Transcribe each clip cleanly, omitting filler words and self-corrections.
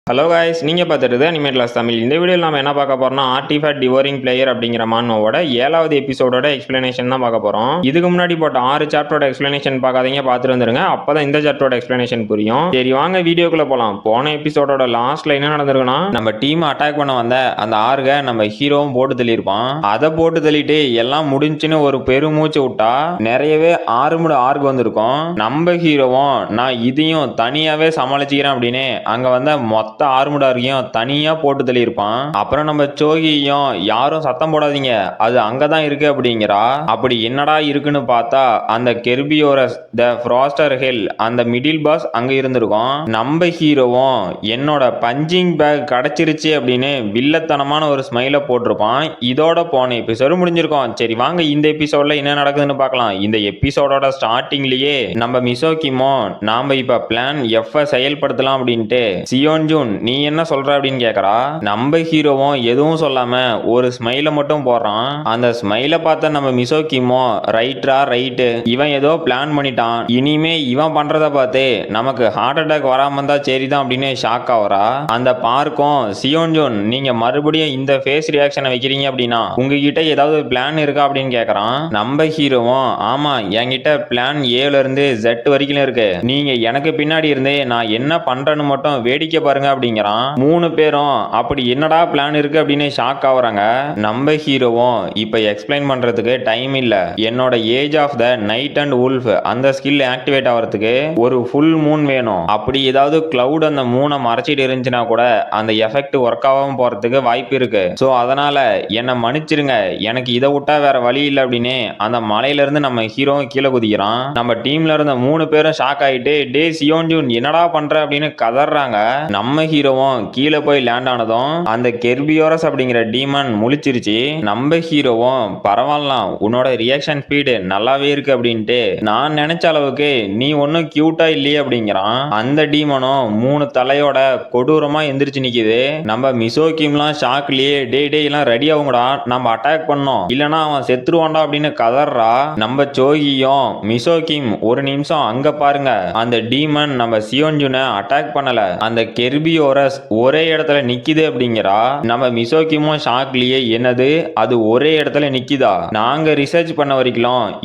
Hello guys, நீங்கள் பார்த்துட்டு animate class Tamil. இந்த வீடியோவில் நம்ம என்ன பார்க்க போறோம்னா ஆர்டிஃபேக்ட் டிவோரிங் பிளேயர் அப்படிங்கிற மானோட 7வது எபிசோடோட எக்ஸ்பிளனேஷன் தான் பார்க்க போகிறோம். இதுக்கு முன்னாடி போட்ட 6 சாப்டரோட எக்ஸ்பிளனேஷன் பார்க்காதீங்க, பார்த்துட்டு வந்துருங்க. அப்போ தான் இந்த சாப்டரோட எக்ஸ்பிளனேஷன் புரியும். சரி வாங்க வீடியோக்குள்ளே போகலாம். போன எபிசோடோட லாஸ்ட்ல என்ன நடந்திருக்குன்னா, நம்ம டீம் அட்டாக் பண்ண வந்த அந்த ஆர்கை நம்ம ஹீரோவும் போட்டு தள்ளியிருப்பான். அதை போட்டு தள்ளிட்டு எல்லாம் முடிஞ்சுன்னு ஒரு பெருமூச்சு விட்டா நிறையவே ஆறுமுடு ஆர்க் வந்திருக்கும். நம்ம ஹீரோவும் நான் இதையும் தனியாவே சமாளிச்சுக்கிறேன் அப்படின்னு அங்க வந்த மொத்த ஆறுமுடாரையும் தனியா போட்டு தள்ளியிருப்பான். அப்புறம் நம்ம சோகியும் யாரும் சத்தம் போடாதீங்க, அது அங்கதான் இருக்கு அப்படிங்கிறா. அப்படி என்னடா இருக்குன்னு பார்த்தா அந்த கெர்பியோரஸ் த ஃப்ராஸ்டர் ஹெல் அந்த மிடில் பாஸ் அங்க இருந்திருக்கும். நம்ம ஹீரோவும் என்னோட பஞ்சிங் பேக் கிடைச்சிருச்சு அப்படின்னு வில்லத்தனமான ஒரு ஸ்மைல போட்டிருப்பான். இதோட போன எபிசோடு முடிஞ்சிருக்கும். சரி வாங்க இந்த எபிசோட்ல என்ன நடக்குதுன்னு பார்க்கலாம். இந்த எபிசோடோட ஸ்டார்டிங்லயே நம்ம மிசோகிமோ நாம இப்ப பிளான் எஃப் செயல்படுத்தலாம் அப்படின்ட்டு சியோன் ஜூன் நீ என்ன சொல்ற அப்படின்னு கேக்குறா. நம்ம ஹீரோவும் எதுவும் சொல்லாம ஒரு ஸ்மைல மட்டும் போடுறான். அந்த ஸ்மைல பார்த்த நம்ம மிசோகிமோ ரைட்ரா ரைட்டு, இவன் ஏதோ பிளான் பண்ணிட்டான், இனிமே இவன் பண்றத பார்த்து நமக்கு ஹார்ட் அட்டாக் வராம இருந்தா சரிதான் அப்படின்னு ஷாக் ஆவரா. அந்த பார்க்கும் சியோன் ஜூன் நீங்க மறுபடியும் இந்த ஃபேஸ் ரியாக்ஷனை வைக்கிறீங்க அப்படின்னா உங்ககிட்ட ஏதாவது பிளான் இருக்கா அப்படின்னு கேக்குறான். நம்ம ஹீரோவும் ஆமா என்கிட்ட பிளான் ஏல இருந்து Z வரைக்கும் இருக்கு, நீங்க எனக்கு பின்னாடி இருந்து நான் என்ன பண்றேன்னு மட்டும் வேடிக்கை பாருங்க அப்படிங்கிறான். 3 பேரும் அப்படி என்னடா பிளான் இருக்கு அப்படின்னு ஷாக் ஆகுறாங்க. நம்ம ஹீரோவும் இப்ப எக்ஸ்பிளைன் பண்றதுக்கு டைம் இல்ல, என்னோட age of the night and wolf அந்த ஸ்கில் ஆக்டிவேட் ஆகிறதுக்கு ஒரு ஃபுல் மூன் வேணும். அப்படி ஏதாவது கிளவுட் அந்த மூனை மறைச்சிட்டு இருந்துச்சுன்னா கூட அந்த எஃபெக்ட் ஒர்க் ஆகாம போறதுக்கு வாய்ப்பு இருக்கு. சோ அதனால என்ன மன்னிச்சிருங்க, எனக்கு இதை விட்டா வேற வழி இல்லை அப்படின்னு அந்த மலையில இருந்து நம்ம ஹீரோவும் கீழே குதிக்கிறான். நம்ம டீம்ல இருந்த 3 பேரும் ஷாக் ஆயிட்டு டே சியோன் ஜூன் என்னடா பண்ற அப்படின்னு கதறாங்க. நம்ம ஹீரோவும் கீழே போய் லேண்ட் ஆனதும் அந்த கெர்பியோரஸ் அப்படிங்கிற டீமன் முழிச்சிருச்சு. நம்ம ஹீரோவும் பரவாயில்ல உன்னோட ரியாக்ஷன் ஸ்பீடு நல்லாவே இருக்கு அப்படின்ட்டு நான் நினைச்ச அளவுக்கு நீ ஒன்னும் கியூட்டா இல்லையே அப்படிங்கிறான். அந்த டீமனும் 3 தலையோட கொடூரமா எந்திரிச்சு நிக்குது. நம்ம மிசோகிம்லாம் ஷாக்லயே டே டே எல்லாம் ரெடி ஆகுங்கடா, நம்ம அட்டாக் பண்ணோம் இல்லனா அவன் செத்துருவான்டா அப்படின்னு கதறா. நம்ம சோகியும் மிசோகிம் ஒரு நிமிஷம் அங்க பாருங்க, அந்த டீமன் நம்ம சியோன் ஜூனை அட்டாக் பண்ணல, அந்த கெர்பியோரஸ் ஒரே இடத்துல நிக்குது அப்படிங்கிறா. நம்ம மிசோகிமும் ஷாக்லயே என்னது அது ஒரே இடத்துல நிக்குதா, நாங்க ரிசர்ச் பண்ண வரைக்கும்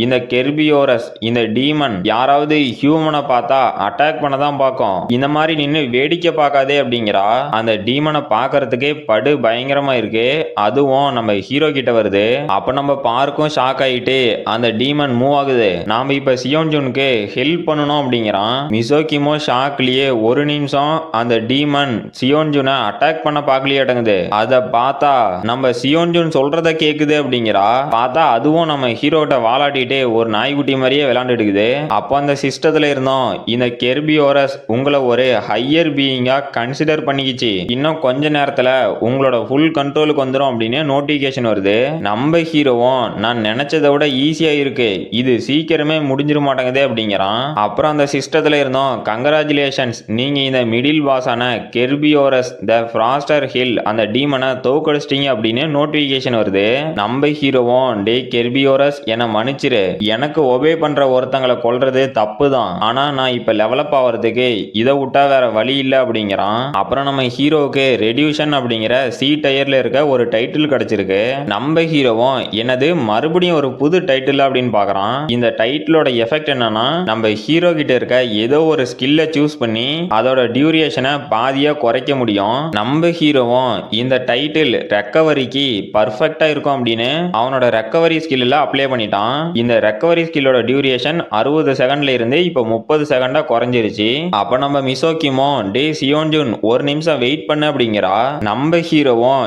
இந்த கெர்பியோரஸ் இந்த டீமன் யாராவது ஹியூமனை பார்த்தா அட்டாக் பண்ண தான் பார்க்கும், இந்த மாதிரி நின்னு வேடிக்கை பார்க்காதே அப்படிங்கிறா. அந்த டீமனை பார்க்கறதுக்கே படு பயங்கரமா இருக்கு, அதுவும் நம்ம ஹீரோ கிட்ட வருது. அப்ப நம்ம பார்க்கும் ஷாக் ஆயிட்டு அந்த டீமன் மூவ் ஆகுது. நாம இப்ப சியோன் ஜூனுக்கு ஹெல்ப் பண்ணணும் அப்படிங்கிறான். மிசோகிமோ ஷாக்லயே ஒரு நிமிஷம் அந்த டீமன் சியோன் ஜூனை அட்டாக் பண்ண பார்க்கலையாட்டங்குது. அதை பார்த்தா நம்ம சியோன் ஜூன் சொல்றத கேக்குது அப்படிங்கிறா. பார்த்தா அதுவும் நம்ம ஹீரோட்ட வாலாட்டிட்டு ஒரு நாய்க்குட்டி மாதிரியே விளையாண்டுட்டு இருக்குது. அப்போ அந்த சிஸ்டத்துல இருந்தோம் இந்த கெர்பியோரஸ் உங்களை ஒரு ஹையர் பீயிங்கா கன்சிடர் பண்ணிக்கிச்சு, இன்னும் கொஞ்ச நேரத்துல உங்களோட ஃபுல் கண்ட்ரோலுக்கு வந்துடும் அப்படின்னு நோட்டிபிகேஷன் வருது. நம்ம ஹீரோவும் நான் நினைச்சதை விட ஈஸியா இருக்கு, இது சீக்கிரமே முடிஞ்சிட மாட்டேங்குது அப்படிங்கிறான். அப்புறம் அந்த சிஸ்டத்துல இருந்தோம் கங்கராச்சுலேஷன்ஸ், நீங்க இந்த மிடில் பாஸான கெர்பியோரஸ் த ஃப்ராஸ்டர் ஹில் அந்த டீமனை தோக்கடிச்சிட்டீங்க அப்படின்னு நோட்டிபிகேஷன் வருது. நம்ம ஹீரோவும் டே கெர்பியோரஸ் என்ன மன்னிச்சிரு, எனக்கு ஒபே பண்ற ஒருத்தங்களை கொல்றது தப்பு தான், ஆனா நான் இப்ப டெவலப் ஆகிறதுக்கு இதை விட்டா வேற வழி இல்லை அப்படிங்கிறான். அப்புறம் நம்ம ஹீரோவுக்கு ரெடியூஷன் அப்படிங்கிற சி டயர்ல இருக்க ஒரு டைட்டில் கிடைச்சிருக்கு. நம்ம ஹீரோவும் என்னது மறுபடியும் ஒரு புது டைட்டில் அப்படின்னு பாக்குறான். இந்த டைட்டிலோட எஃபெக்ட் என்னன்னா நம்ம ஹீரோ கிட்ட இருக்க ஏதோ ஒரு ஸ்கில்லை சூஸ் பண்ணி அதோட டியூரேஷனை பாதியா குறைக்க முடியும். நம்ம ஹீரோவும் இந்த டைட்டில் ரெக்கவரிக்கு பர்ஃபெக்டா இருக்கும் அப்படின்னு அவனோட ரெக்கவரி ஸ்கில்ல அப்ளை பண்ணிட்டான். இந்த ரெக்கவரி ஸ்கில்லோட டியூரேஷன் 60 செகண்ட்ல இருந்து இப்போ 30 செகண்டா குறைஞ்சிருச்சு. அப்ப நம்ம மிசோகிமோ டே சியோன் ஜூன் ஒரு நிமிஷம் வெயிட் பண்ணு அப்படிங்கிறா. நம்ம ஹீரோவும்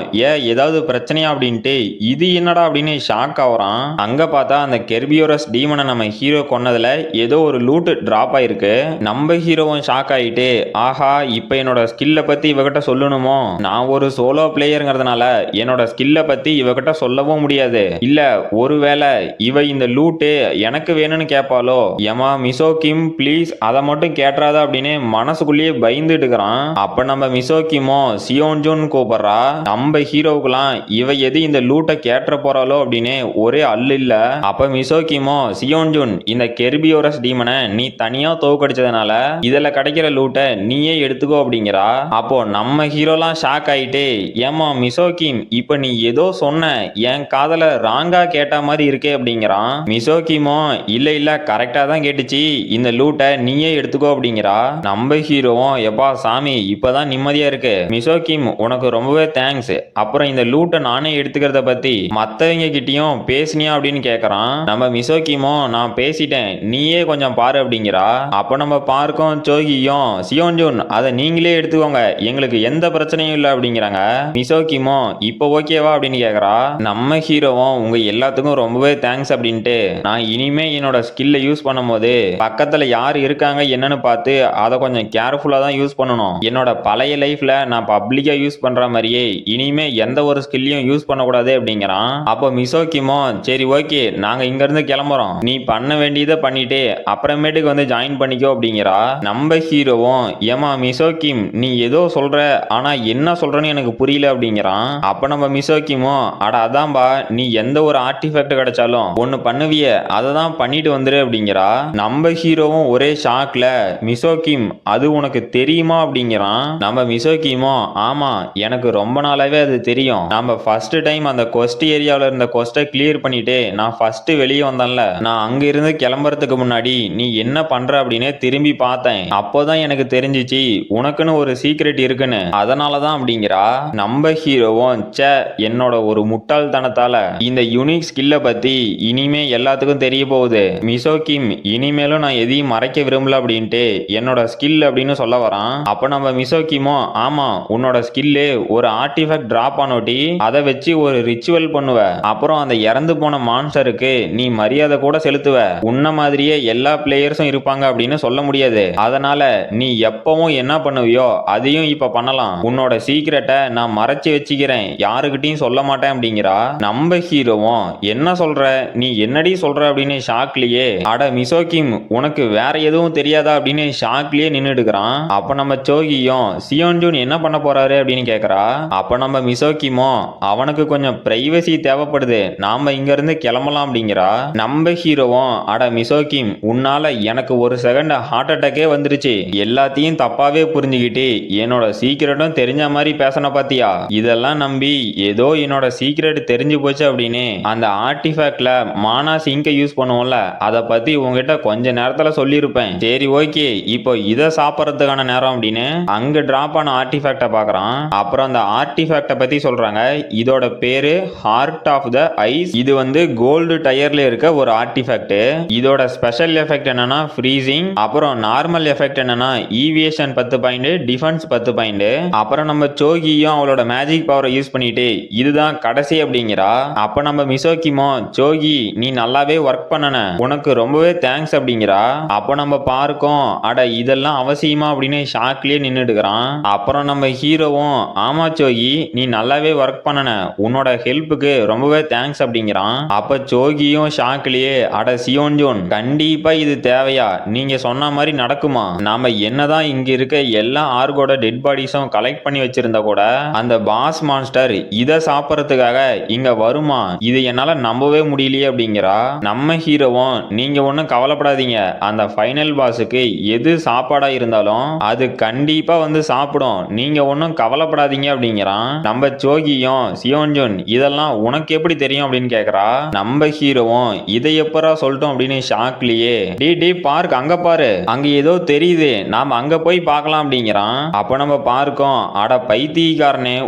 ஏதாவது பிரச்சனையா அப்படின்ட்டு இது என்னடா அப்படின்னு ஷாக் ஆகுறான். அங்க பார்த்தா அந்த கெர்பியோரஸ் டீமனை நம்ம ஹீரோ கொன்னதுல ஏதோ ஒரு லூட் டிராப் ஆயிருக்கு. நம்ம ஹீரோவும் ஷாக் ஆயிட்டு ஆஹா இப்ப என்னோட ஸ்கில்ல பத்தி இவகிட்ட சொல்லணுமோ, நான் ஒரு சோலோ பிளேயருங்கிறதுனால என்னோட ஸ்கில்ல பத்தி இவகிட்ட சொல்லவும் முடியாது, இல்ல ஒருவேளை இவ இந்த லூட்டு எனக்கு வேணும்னு கேட்பாலோ, ஏமா மிசோகிம் ப்ளீஸ் அதை மட்டும் கேட்றாத அப்படின்னு மனசுக்குள்ளேயே பயந்துட்டு இருக்கிறான். அப்ப நம்ம மிசோகிமோ சியோன் ஜூன் கூப்பிடுறா. நம்ம ஹீரோவுக்குலாம் இவ எது இந்த லூட்டை கேட்டுற போறாளோ அப்படின்னு ஒரே அல்ல இல்ல. அப்ப மிசோகிமோ சியோன் ஜூன் இந்த கெர்பியோரஸ் டீமனை நீ தனியா தோக்கடிச்சதுனால இதுல கிடைக்கிற லூட்டை நீயே எடுத்துக்கோ அப்படிங்கிறா. கேக்குறா. அப்போ நம்ம ஹீரோலாம் ஷாக் ஆயிட்டு, ஏமா மிசோகிம் இப்ப நீ ஏதோ சொன்ன என் காதல ராங்கா கேட்ட மாதிரி இருக்கே அப்படிங்கிறான். மிசோகிமோ இல்ல கரெக்டா தான் கேட்டுச்சு, இந்த லூட்டை நீயே எடுத்துக்கோ அப்படிங்கிறா. நம்ம ஹீரோவும் எப்பா சாமி இப்பதான் நிம்மதியா இருக்கு, மிசோகிம் உனக்கு ரொம்பவே தேங்க்ஸ், அப்புறம் இந்த லூட்டை நானே எடுத்துக்கிறத பத்தி மத்தவங்க கிட்டயும் பேசினியா அப்படின்னு கேக்குறான். நம்ம மிசோகிமோ நான் பேசிட்டேன், நீயே கொஞ்சம் பாரு அப்படிங்கிறா. அப்ப நம்ம பார்க்கும் சோகியும் சியோன்ஜூன் அதை நீங்களே எடுத்துக்கோங்க, எங்களுக்கு எந்த பிரச்சனையும் இல்லை அப்படிங்கிறாங்க. மிசோகிமோ இப்போ ஓகேவா அப்படின்னு கேக்குறா. நம்ம ஹீரோவும் உங்க எல்லாத்துக்கும் ரொம்பவே தேங்க்ஸ் அப்படின்ட்டு, நான் இனிமே என்னோட ஸ்கில்லை யூஸ் பண்ணும்போது பக்கத்துல யார் இருக்காங்க என்னன்னு பார்த்து அதை கொஞ்சம் கேர்ஃபுல்லா தான் யூஸ் பண்ணணும். என்னோட பழைய லைஃப்ல நான் பப்ளிக்கா யூஸ் பண்ற மாதிரியே இனிமே எந்த ஒரு ஸ்கில்லையும் யூஸ் பண்ணக்கூடாது அப்படிங்கிறான். அப்போ மிசோகிமோ சரி ஓகே நாங்க இங்க இருந்து கிளம்புறோம், நீ பண்ண வேண்டியதை பண்ணிட்டு அப்புறமேட்டுக்கு வந்து ஜாயின் பண்ணிக்கோ அப்படிங்கிறா. நம்ம ஹீரோவும் ஏமா மிசோகிம் நீ ஏதோ சொல்ற ஆனா என்ன சொல்றன்னு எனக்கு புரியல அப்படிங்கிறான். அப்ப நம்ம மிசோகிமோ அட அதான்பா, நீ எந்த ஒரு ஆர்டிஃபேக்ட் கிடைச்சாலும் ஒன்னு பண்ணுவிய அதை தான் பண்ணிட்டு வந்துரு அப்படிங்கிறா. நம்ம ஹீரோவும் ஒரே ஷாக்ல மிசோகிம் அது உனக்கு தெரியுமா அப்படிங்கிறான். நம்ம மிசோகிமோ ஆமா எனக்கு ரொம்ப நாளாவே அது தெரியும், நம்ம ஃபர்ஸ்ட் டைம் அந்த கொஸ்ட் ஏரியாவில் இருந்த கொஸ்ட்டை கிளியர் பண்ணிட்டு நான் ஃபர்ஸ்ட் வெளியே வந்தேன்ல, நான் அங்க இருந்து கிளம்புறதுக்கு முன்னாடி நீ என்ன பண்ற அப்படின்னு திரும்பி பார்த்தேன், அப்போதான் எனக்கு தெரிஞ்சிச்சு உனக்குன்னு ஒரு சீக்ரெட் இருக்குன்னு, அதனாலதான் அப்படிங்கிறா. நம்ம ஹீரோவும் சே என்னோட ஒரு முட்டாள்தனத்தால இந்த யூனிக் ஸ்கில்லை பத்தி இனிமே எல்லாத்துக்கும் தெரிய போகுது, மிசோகிம் இனிமேலும் நான் எதையும் மறைக்க விரும்பல அப்படின்ட்டு என்னோட ஸ்கில் அப்படின்னு சொல்ல வரான். அப்ப நம்ம மிசோகிமோ ஆமா உன்னோட ஸ்கில்லு ஒரு ஆர்டிஃபேக்ட் டிராப் ஆனோட்டி அதை வச்சு ஒரு ரிச்சுவல் பண்ணுவ, அப்புறம் அந்த இறந்து போன மான்ஸ்டருக்கு நீ மரியாதை கூட செலுத்துவ, உன்ன மாதிரியே எல்லா பிளேயர்ஸும் இருப்பாங்க அப்படின்னு சொல்ல முடியாது, அதனால நீ எப்பவும் என்ன பண்ணுவியோ அதையும் இப்ப பண்ணலாம், உன்னோட சீக்கிரட்டை நான் மறைச்சு வச்சுக்கிறேன் யாருக்கிட்டையும் சொல்ல மாட்டேன் அப்படிங்கிறா. நம்ம ஹீரோவும் என்ன சொல்ற நீ என்னடி சொல்ற அப்படின்னு ஷாக்லயே அட மிசோகிம் உனக்கு வேற எதுவும் தெரியாதா அப்படின்னு ஷாக்லயே நின்னுடுக்கிறான். அப்ப நம்ம சோகியும் சியோன்ஜூன் என்ன பண்ண போறாரு அப்படின்னு கேக்குறா. அப்ப நம்ம மிசோகிமோ அவனுக்கு கொஞ்சம் பிரைவசி தேவைப்படுது, நாம இங்க இருந்து கிளம்பலாம் அப்படிங்கிறா. நம்ம ஹீரோவும் அட மிசோகிம் உன்னால எனக்கு ஒரு செகண்ட் ஹார்ட் அட்டாக்கே வந்துருச்சு, எல்லாத்தையும் தப்பாவே புரிஞ்சுக்கிட்டு என்னோட சீக்கிரட்டும் தெரிஞ்ச மாதிரி பேசன பாத்தியா, இதெல்லாம் நம்பி ஏதோ என்னோட சீக்கிரட் தெரிஞ்சு போச்சு அப்படின்னு அந்த ஆர்டிஃபேக்ட்ல மானா சிங்கை யூஸ் பண்ணுவோம்ல அதை பத்தி உங்ககிட்ட கொஞ்ச நேரத்துல சொல்லியிருப்பேன், சரி ஓகே இப்போ இதை சாப்பிட்றதுக்கான நேரம் அப்படின்னு அங்க டிராப் ஆன ஆர்டிஃபேக்டை பாக்குறான். அப்புறம் அந்த ஆர்டிஃபேக்டை பத்தி சொல்றாங்க, இதோட பேரு ஹார்ட் ஆஃப் த ஐஸ், இது வந்து கோல்டு டயர்ல இருக்க ஒரு ஆர்டிஃபேக்ட், இதோட ஸ்பெஷல் எஃபெக்ட் என்னன்னா ஃப்ரீசிங், அப்புறம் நார்மல் எஃபெக்ட் என்னன்னா ஈவியேஷன் 10 பாயிண்ட், டிஃபென்ஸ் 10 பாயிண்ட், அப்புறம் நம்ம சோகியும் அவளோட மேஜிக் பவரை யூஸ் பண்ணிட்டு இதுதான் கடைசி அப்படிங்கிறா. அப்ப நம்ம மிசோகிமோ சோகி நீ நல்லாவே ஒர்க் பண்ணன, உனக்கு ரொம்பவே தேங்க்ஸ் அப்படிங்கிறா. அப்ப நம்ம பார்க்கும் அட இதெல்லாம் அவசியமா அப்படின்னு ஷாக்லயே நின்னுடுக்கிறான். அப்புறம் நம்ம ஹீரோவும் ஆமா சோகி நீ நல்லாவே ஒர்க் பண்ணன, உன்னோட ஹெல்ப்புக்கு ரொம்பவே தேங்க்ஸ் அப்படிங்கிறான். அப்ப சோகியும் ஷாக்லயே அட சியோன்ஜூன் கண்டிப்பா இது தேவையா, நீங்க சொன்ன மாதிரி நடக்குமா, நாம என்னதான் இங்க இருக்க எல்லா ஆர்கோட டெட் பாடிஸும் கலெக்ட் பண்ணி வச்சிருந்தா கூட அந்த பாஸ் மான்ஸ்டர் இதை சாப்பிட்றதுக்காக இங்க வருமா, இது என்னால நம்பவே முடியலையே அப்படிங்கிறா. நம்ம ஹீரோவும் நீங்க ஒன்னும் கவலைப்படாதீங்க, அந்த ஃபைனல் பாஸுக்கு எது சாப்பாடா இருந்தாலும் அது கண்டிப்பா வந்து சாப்பிடும், நீங்க ஒன்னும் கவலைப்படாதீங்க அப்படிங்கிறான். நம்ம சோகியும் சியோன்ஜூன் இதெல்லாம் உனக்கு எப்படி தெரியும் அப்படின்னு கேக்குறா. நம்ம ஹீரோவும் இதை எப்பரா சொல்லிட்டோம் அப்படின்னு ஷாக்லயே டி பார்க் அங்க பாரு அங்க ஏதோ தெரியுது, நாம அங்க போய் பார்க்கலாம் அப்படிங்கிறான். அப்ப நம்ம பார்க்கும் அட பைத்தியக்காரனே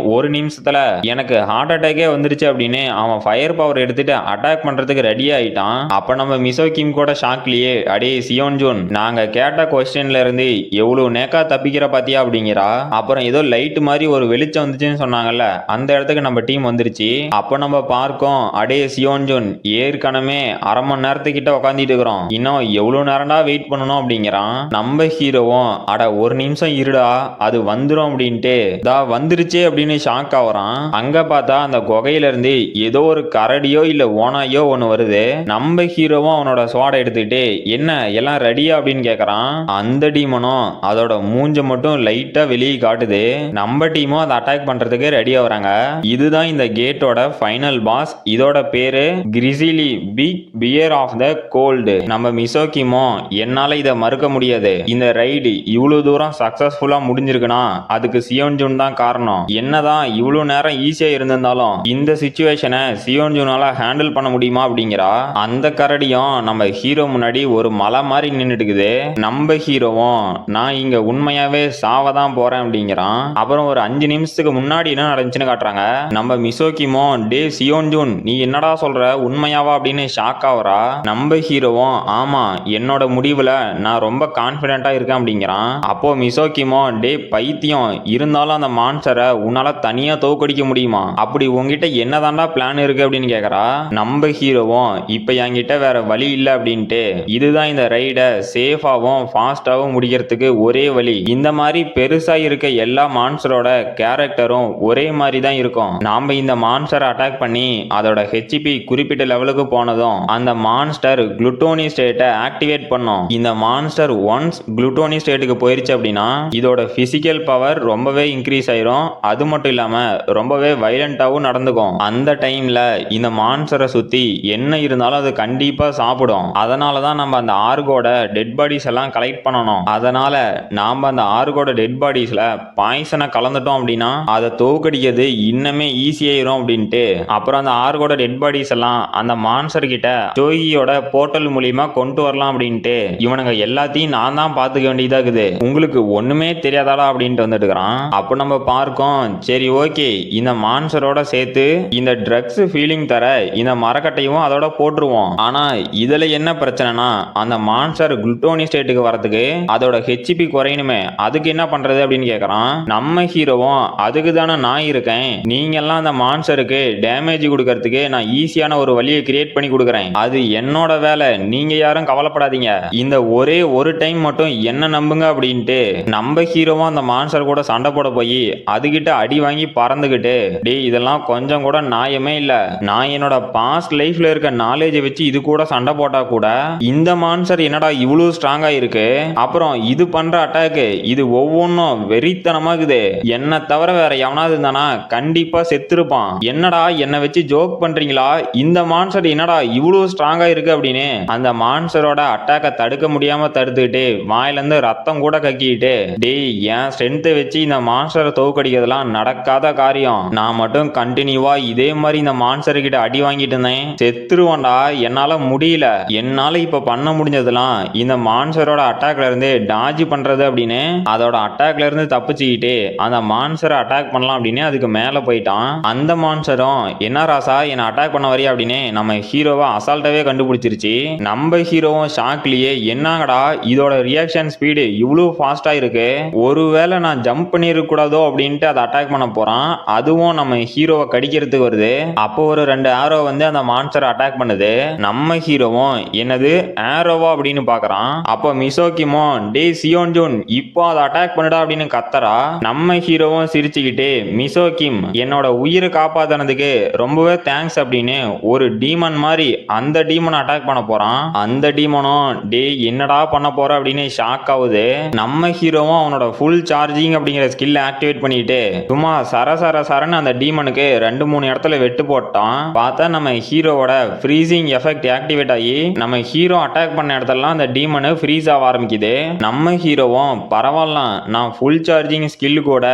ஒரு நிமிஷத்துல எனக்கு ஹார்ட் அட்டாக்கே வந்துருச்சு அப்படின்னு அவன் ஃபயர் பவர் எடுத்துட்டு அட்டாக் பண்றதுக்கு ரெடி ஆயிட்டான். அப்ப நம்ம மிசோகிம் கூட ஷாக்லயே அடே சியோன்ஜூன் நாங்க கேட்ட கொஸ்டின்ல இருந்து எவ்வளவு நேக்கா தப்பிக்கிற பாத்தியா அப்படிங்கிறா. அப்புறம் ஏதோ லைட் மாதிரி ஒரு வெளிச்சம் வந்துச்சுன்னு சொன்னாங்கல்ல அந்த இடத்துக்கு நம்ம டீம் வந்துருச்சு. அப்ப நம்ம பார்க்கும் அடே சியோன்ஜூன் ஏற்கனவே அரை மணி நேரத்துக்கிட்ட உட்காந்துட்டு இருக்கிறோம், இன்னும் எவ்வளவு நேரம்டா வெயிட் பண்ணணும் அப்படிங்கிறான். நம்ம ஹீரோவும் அட ஒரு நிமிஷம் இருடா அது வந்துரும் அப்படின்ட்டு தா வந்துருச்சு அப்படின்னு ஷாக் ஆகுறான். அங்க பார்த்தா அந்த குகையில இருந்து ஏதோ ஒரு கரடியோ இல்ல ஓனாயோ ஒண்ணு வருது. நம்ம ஹீரோவும் அவனோட ஸ்வாடை எடுத்துக்கிட்டு என்ன எல்லாம் ரெடியா அப்படின்னு கேக்குறான். அந்த டீமனும் அதோட மூஞ்ச மட்டும் லைட்டா வெளியே காட்டுது. நம்ம டீமும் அதை அட்டாக் பண்றதுக்கு ரெடியா வராங்க. இதுதான் இந்த கேட்டோட ஃபைனல் பாஸ், இதோட பேரு grizzly big bear of the cold. நம்ம மிசோகிமோ என்னால இதை மறுக்க முடியாது, இந்த ரைடு இவ்வளவு தூரம் சக்சஸ்ஃபுல்லா முடிஞ்சிருக்குன்னா அதுக்கு சியோன்ஜூன் தான் காரணம். என்னதான் இவ்வளவு நேரம் ஈஸியா இருந்திருந்தாலும் இந்த சிச்சுவேஷனை சியோன்ஜூனால ஹேண்டில் பண்ண முடியுமா அப்படிங்கிறா. அந்த கரடியும் நம்ம ஹீரோ முன்னாடி ஒரு மலை மாதிரி நின்னுட்டுக்குது. நம்ம ஹீரோவும் நான் இங்க உண்மையாவே சாவதான் போறேன் அப்படிங்கிறான். அப்புறம் ஒரு 5 நிமிஷத்துக்கு முன்னாடி என்ன நடந்துச்சுன்னு காட்டுறாங்க. நம்ம மிசோக்கிமோ டே சியோன்ஜூன் நீ என்னடா சொல்ற உண்மையாவா அப்படின்னு ஷாக் ஆவரா. நம்ம ஹீரோவும் ஆமா என்னோட முடிவுல நான் ரொம்ப கான்பிடென்ட்டா இருக்கேன் அப்படிங்கிறான். அப்போ மிசோக்கிமோ டே பைத்தியம் இருந்தாலும் அந்த மான்ஸ்டரை உன்னால தனியா தோக்கடிக்க முடியுமா, அப்படி உங்ககிட்ட என்னதான்டா பிளான் இருக்கு அப்படின்னு கேக்குறா. நம்ம ஹீரோவும் இப்ப என்கிட்ட வேற வழி இல்லை அப்படின்ட்டு இதுதான் இந்த ரைடை சேஃபாவும் ஃபாஸ்டாவும் முடிக்கிறதுக்கு ஒரே வழி. இந்த மாதிரி பெருசா இருக்க எல்லா மான்ஸ்டரோட கேரக்டரும் ஒரே மாதிரி தான் இருக்கும். நாம இந்த மான்ஸ்டரை அட்டாக் பண்ணி அதோட ஹெச்பி குறிப்பிட்ட லெவலுக்கு போனதும் அந்த மான்ஸ்டர் குளுட்டோனி ஸ்டேட்டை ஆக்டிவேட் பண்ணும். இந்த மான்ஸ்டர் ஒன்ஸ் குளுட்டோனி ஸ்டேட்டுக்கு போயிருச்சு அப்படின்னா இதோட பிசிக்கல் பவர் ரொம்பவே இன்க்ரீஸ் ஆயிரும். அது மட்டும் இல்லாம ரொம்பவே வைலண்டாவும் நடந்துக்கும். அந்த டைம்ல இந்த மான்ஸ்டரை சுத்தி என்ன இருந்தாலும் அது கண்டிப்பா சாப்பிடும். அதனாலதான் நம்ம அந்த ஆர்கோட டெட் பாடிஸ் எல்லாம் கலெக்ட் பண்ணணும். அதனால நாம அந்த ஆர்கோட டெட் பாடிஸ்ல பாய்சனை கலந்துட்டோம் அப்படின்னா அதை தோக்கடிக்கிறது இன்னுமே ஈஸியாயிரும் அப்படின்ட்டு அப்புறம் அந்த ஆர்கோட டெட் பாடிஸ் எல்லாம் அந்த மான்ஸ்டர் கிட்ட ஜோகியோட போர்ட்டல் மூலியமா கொண்டு வரலாம் அப்படின்ட்டு இவனுங்க எல்லாத்தையும் நான் தான் பாத்துக்க வேண்டியதா இருக்குது. உங்களுக்கு ஒண்ணுமே தெரியாதாடா அப்படின்ட்டு வந்துட்டு இருக்கிறான். அப்போ நம்ம பார்க்கோம் சரி ஓகே இந்த மான்ஸ்டரோட சேர்த்து இந்த ட்ரக்ஸ் ஃபீலிங் தர இந்த மரக்கட்டையும் அதோட போட்டுருவோம். ஆனா இதுல என்ன பிரச்சனைனா அந்த மான்ஸ்டர் குளுட்டோனி ஸ்டேட்டுக்கு வரதுக்கு அதோட ஹெச்பி குறையணுமே, அதுக்கு என்ன பண்றது அப்படின்னு கேக்குறான். நம்ம ஹீரோவும் அதுக்கு தானே நான் இருக்கேன், நீங்க எல்லாம் அந்த மான்ஸ்டருக்கு டேமேஜ் கொடுக்கறதுக்கு நான் ஈஸியான ஒரு வழியை கிரியேட் பண்ணி கொடுக்குறேன், அது என்னோட வேலை, நீங்க யாரும் கவலைப்படாதீங்க, இந்த ஒரே ஒரு டைம் மட்டும் என்ன நம்புங்க அப்படின்ட்டு நம்ம ஹீரோவும் அந்த மான்ஸ்டர் கூட சண்டை போட போய் அதுகிட்ட அடி வாங்கி பறந்துகிட்டு டேய் இதெல்லாம் கொஞ்சம் கூட நியாயமே இல்ல, நான் என்னோட பாஸ்ட் லைஃப்ல இருக்க நாலேஜை வச்சு இது கூட சண்டை போட்டா கூட இந்த மான்ஸ்டர் என்னடா இவ்வளவு ஸ்ட்ராங்கா இருக்கு, அப்புறம் இது பண்ற அட்டாக்கு இது ஒவ்வொன்றும் வெறித்தனமா இருக்குது, என்ன தவிர வேற எவனாவது இருந்தானா கண்டிப்பா செத்துருப்பான், என்னடா என்ன வச்சு ஜோக் பண்றீங்களா, இந்த மான்ஸ்டர் என்னடா இவ்வளவு ஸ்ட்ராங்கா இருக்கு அப்படின்னு அந்த மான்ஸ்டரோட அட்டாக்கை தடுக்க முடியாம தடுத்துக்கிட்டு வாயிலிருந்து ரத்தம் கூட கக்கிட்டு டேய் என் ஸ்ட்ரென்த்தை வச்சு இந்த மான்ஸ்டரை தோக்கடிக்கிறதுலாம் நடக்காத காரியம், நான் மட்டும் கண்டினியூவா இதே மாதிரி இந்த மான்ஸ்டர் கிட்ட அடி வாங்கிட்டு இருந்தேன் செத்துருவான்டா, என்னால முடியல, என்னால இப்ப பண்ண முடிஞ்சதெல்லாம் இந்த மான்ஸ்டரோட அட்டாக்ல இருந்து டாஜ் பண்றது அப்படின்னு அதோட அட்டாக்ல இருந்து தப்பிச்சுக்கிட்டு அந்த மான்ஸ்டரை அட்டாக் பண்ணலாம் அப்படின்னு அதுக்கு மேல போயிட்டான். அந்த மான்ஸ்டரும் என்ன ராசா என்ன அட்டாக் பண்ண வரியா அப்படின்னு நம்ம ஹீரோவை அசால்ட்டாவே கண்டுபிடிச்சிருச்சு. நம்ம ஹீரோவும் ஷாக்லயே என்னங்கடா இதோட ரியாக்ஷன் ஸ்பீடு இவ்வளவு ஃபாஸ்டா இருக்கு, ஒருவேளை நான் ஜம்ப் பண்ணிருக்க கூடாதோ அப்படின்ட்டு அதை அட்டாக் பண்ண போறான். அதுவும் நம்ம ஹீரோவை கடிக்கிறதுக்கு வருது. அப்போ ஒரு 2 ஆரோ வந்து அந்த மான்ஸ்டரை அட்டாக் பண்ணுது. நம்ம ஹீரோவும் என்னது ஆரோவா அப்படின்னு பாக்குறான். அப்போ மிசோக்கிமோ டே சியோன்ஜூன் இப்போ அதை அட்டாக் பண்ணுடா அப்படின்னு கத்தரா. நம்ம ஹீரோவும் சிரிச்சுக்கிட்டு மிசோக்கிம் என்னோட உயிரை காப்பாத்தினதுக்கு ரொம்பவே தேங்க்ஸ் அப்படின்னு ஒரு டீமன் மாதிரி அந்த டீமனை அட்டாக் பண்ண போறான். அந்த டீமனும் டே என்னடா பண்ண போற அப்படின்னு ஷாக் ஆகுது. நம்ம ஹீரோவும் அவனோட ஃபுல் சார்ஜிங் அப்படிங்கிற ஸ்கில் ஆக்டிவேட் பண்ணிட்டு சும்மா சரன்னு அந்த டீமனுக்கு 2-3 இடத்துல வெட்டு போட்டான். பார்த்தா நம்ம ஹீரோவோட ஃப்ரீசிங் எஃபெக்ட் ஆக்டிவேட் ஆகி நம்ம ஹீரோ அட்டாக் பண்ண இடத்துலலாம் அந்த டீமனு ஃப்ரீஸ் ஆக ஆரம்பிக்குது. நம்ம ஹீரோவும் பரவாயில்ல நான் ஃபுல் சார்ஜிங் ஸ்கில் கூட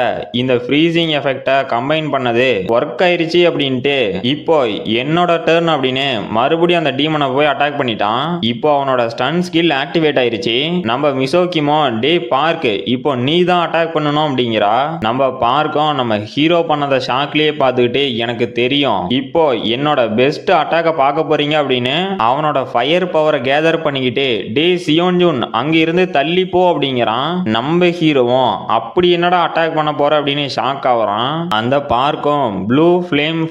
இந்த ஃப்ரீசிங் எஃபெக்டை கம்பைன் பண்ணது ஒர்க் ஆயிருச்சு அப்படின்ட்டு இப்போ என்னோட டர்ன் அப்படின்னு மறுபடியும் அந்த டீமனை போய் அட்டாக் பண்ணிட்டான். இப்போ அவனோட ஸ்டன் ஸ்கில் ஆக்டிவேட் ஆயிருச்சு. நம்ம மிசோக்கிமோ டே பார்க் இப்போ நீ தான் அட்டாக் பண்ணணும் அப்படிங்கிறா. நம்ம பார்க்கும் நம்ம ஹீரோ பண்ணத ஷாக்லயே பார்த்துக்கிட்டு எனக்கு தெரியும் இப்போ என்னோட பெஸ்ட் அட்டாக்க பார்க்க போறீங்க அப்படின்னு அவனோட ஃபயர் பவரை கேதர் பண்ணிக்கிட்டு டே சியோன்ஜூன் அங்க இருந்து தள்ளி போ அப்படிங்கிறான். நம்ம ஹீரோவும் அப்படி என்னடா அட்டாக் பண்ண போற அப்படின்னு ஷாக் ஆகுறான். அந்த பார்க்கும் ப்ளூ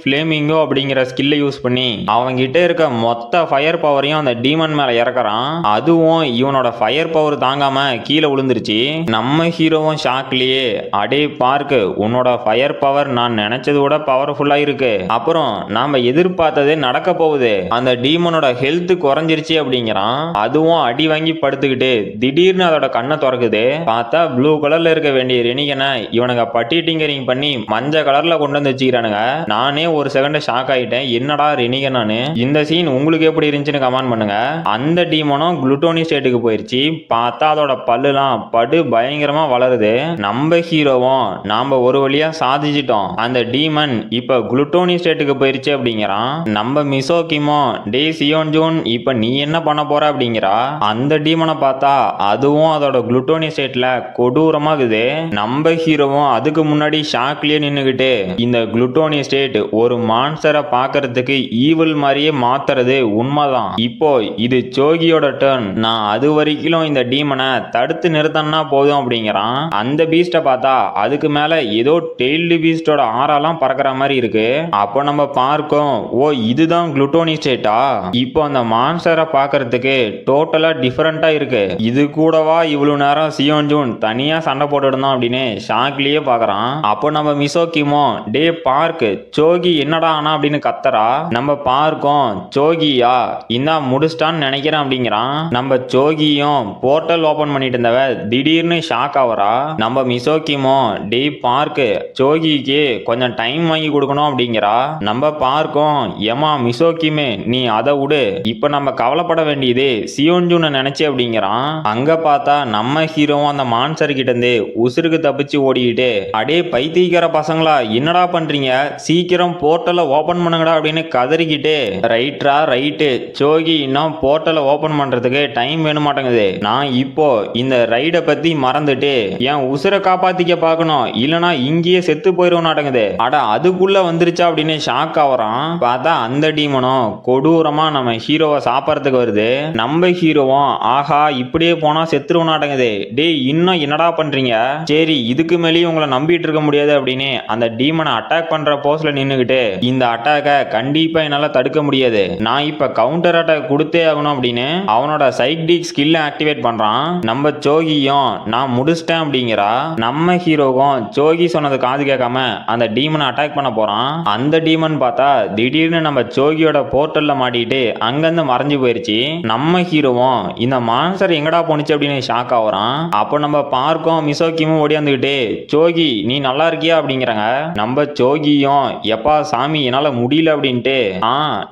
ஃபிளேமிங்கோ அப்படிங்கிற ஸ்கில்லை யூஸ் பண்ணி அவங்கிட்ட இருக்க மொத்த ஃபயர் பவரையும் அந்த டீமன் மேல இறக்குறான். அதுவும் இவனோட ஃபயர் பவர் தாங்காம கீழே விழுந்துருச்சு. நம்ம ஹீரோவும் ஷாக்லயே அடே பார்க்கு உன்னோட ஃபயர் பவர் நான் நினைச்சது விட பவர்ஃபுல்லா இருக்கு, அப்புறம் நாம எதிர்பார்த்ததே நடக்க போகுது, அந்த டீமனோட ஹெல்த் குறைஞ்சிருச்சு அப்படிங்கிறான். அப்படிங்கிறான். அதுவும் அடி வாங்கி படுத்துக்கிட்டு திடீர்னு அதோட கண்ணை திறக்குது. பார்த்தா ப்ளூ கலர்ல இருக்க வேண்டிய ரெனிகனை இவனுங்க பட்டி டிங்கரிங் பண்ணி மஞ்சள் கலர்ல கொண்டு வந்து வச்சுக்கிறானுங்க. நானே ஒரு செகண்ட் ஷாக் ஆயிட்டேன், என்னடா ரெனிகனானு. இந்த சீன் உங்களுக்கு எப்படி இருந்துச்சுன்னு கமெண்ட் பண்ணுங்க. அந்த டீமனும் குளுட்டோனி ஸ்டேட்டுக்கு போயிருச்சு. பார்த்தா அதோட பல்லுலாம் படு பயங்கரமா வளருது. நம்ம ஹீரோவும் நாம ஒரு வழியா சாதிச்சிட்டோம், அந்த டீமன் இப்ப குளுட்டோனி ஸ்டேட்டுக்கு போயிருச்சு அப்படிங்கிறான். நம்ம மிசோகிமோ டே சியோன்ஜூன் இப்ப நீ என்ன பண்ண போற அப்படிங்கிறா. அந்த டீமனை பார்த்தா அதுவும் அதோட குளுட்டோனி ஸ்டேட்ல கொடூரமாகுது. நம்ம ஹீரோவும் அதுக்கு முன்னாடி ஷாக்லயே நின்னுகிட்டு இந்த குளுட்டோனி ஸ்டேட் ஒரு மான்ஸ்டரை பார்க்கறதுக்கு ஈவில் மாதிரியே மாத்துறது உண்மைதான். இப்போ இது சோகியோட டர்ன், நான் அது வரைக்கும் இந்த டீமனை தடுத்து நிறுத்தனா போதும் அப்படிங்கிறான். அந்த பீஸ்ட பார்த்தா அதுக்கு மேல ஏதோ டெய்ல்டு பீஸ்டோட ஆறாலாம் பறக்கிற மாதிரி இருக்கு. அப்போ நம்ம பார்க்கோம், ஓ இதுதான் குளுட்டோனி ஸ்டேட்டா. இப்போ அந்த மான்ஸ்டரை பார்க்கறதுக்கு டோட்டலா டிஃபரெண்டா இருக்கு. இது கூடவா இவ்வளவு நேரம் சியோன்ஜூன் தனியா சண்டை போட்டு இருந்தான் அப்படின்னு ஷாக்லயே பாக்குறான். அப்போ நம்ம மிசோகிமோ டே பார்க் சோகி என்னடா ஆனா அப்படின்னு கத்தரா. நம்ம பார்க்கோம் சோகியா இந்தா முடிச்சிட்டான்னு நினைக்கிறேன் அப்படிங்கிறான். நம்ம சோகியும் போர்ட்டல் ஓபன் பண்ணிட்டு இருந்தவ திடீர்னு ஷாக் ஆவரா. நம்ம மிசோகிமோ டே பார்க் சோகிக்கு கொஞ்சம் டைம் வாங்கி கொடுக்கணும் அப்படிங்கிறா. நம்ம பார்க்கோம் ஏமா மிசோகிமே நீ அதை விடு, இப்ப நம்ம கவலைப்பட வேண்டியது சியோன்ஜூனை நினைச்சு அப்படிங்கிறான். அங்க பார்த்தா நம்ம ஹீரோவும் அந்த மான்சர் கிட்ட இருந்து உசுருக்கு தப்பிச்சு ஓடிக்கிட்டு அடே பைத்தியக்கார பசங்களா என்னடா பண்றீங்க, சீக்கிரம் போர்ட்டலை ஓபன் பண்ணுங்கடா அப்படின்னு கதறிக்கிட்டு ரைட்ரா ரைட்டு சோகி இன்னும் போர்ட்டலை ஓபன் பண்றதுக்கு டைம் வேணும் மாட்டேங்குது, நான் இப்போ இந்த ரைடை பத்தி மறந்துட்டு என் உசுரை காப்பாத்திக்க பார்க்கணும், இல்லனா இங்கேயே செத்து போயிடும் நாட்டங்குது. அட அதுக்குள்ள வந்துருச்சா அப்படின்னு ஷாக் ஆவறான். பார்த்தா அந்த டீமனும் கொடூரமா நம்ம ஹீரோவை சாப்பிட்றதுக்கு வருது. நம்ம ஹீரோவும் ஆஹா இப்படியே போனா செத்துருவோம் நாட்டங்குது, டே இன்னும் என்னடா பண்றீங்க, சரி இதுக்கு மேலேயும் உங்களை நம்பிட்டு இருக்க முடியாது அப்படின்னு அந்த டீமனை அட்டாக் பண்ற போஸ்ட்ல நின்னுகிட்டு இந்த அட்டாக்கை கண்டிப்பா என்னால தடுக்க முடியாது, நான் இப்ப கவுண்டர் அட்டாக் கொடுத்தே ஆகணும் அப்படின்னு அவனோட சைக்டிக் ஸ்கில்ல ஆக்டிவேட் பண்றான். நம்ம சோகியும் நான் முடிச்சிட்டேன் அப்படிங்கிறா. நம்ம ஹீரோவும் சோகி சொன்னது காது கேட்காம அந்த டீமனை அட்டாக் பண்ண போறான். அந்த டீமன் பார்த்தா திடீர்னு நம்ம சோகியோட போர்ட்டல்ல மாட்டிட்டு அங்கிருந்து மறைஞ்சு போயிருச்சு. நம்ம ஹீரோவும் இந்த மான்ஸ்டர் எங்கடா போனுச்சு அப்படின்னு ஷாக் ஆகுறான். அப்போ நம்ம பார்க்கோம் மிசோகிமும் ஓடியாந்துகிட்டு சோகி நீ நல்லா இருக்கியா அப்படிங்கிறாங்க. நம்ம சோகியும் எப்பா சாமி என்னால முடியல அப்படின்ட்டு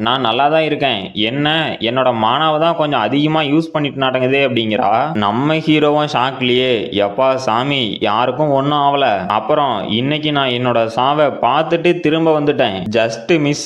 நான் நல்லா தான் இருக்கேன், என்ன என்னோட மானாவை தான் கொஞ்சம் அதிகமா யூஸ் பண்ணிட்டு நாட்டங்குது அப்படிங்கிறா. நம்ம ஹீரோவும் ஷாக்லயே எப்பா சாமி யாருக்கும் ஒன்னும் ஆகல, அப்புறம் இன்னைக்கு நான் என்னோட சாவை பார்த்துட்டு திரும்ப வந்துட்டேன், ஜஸ்ட் மிஸ்,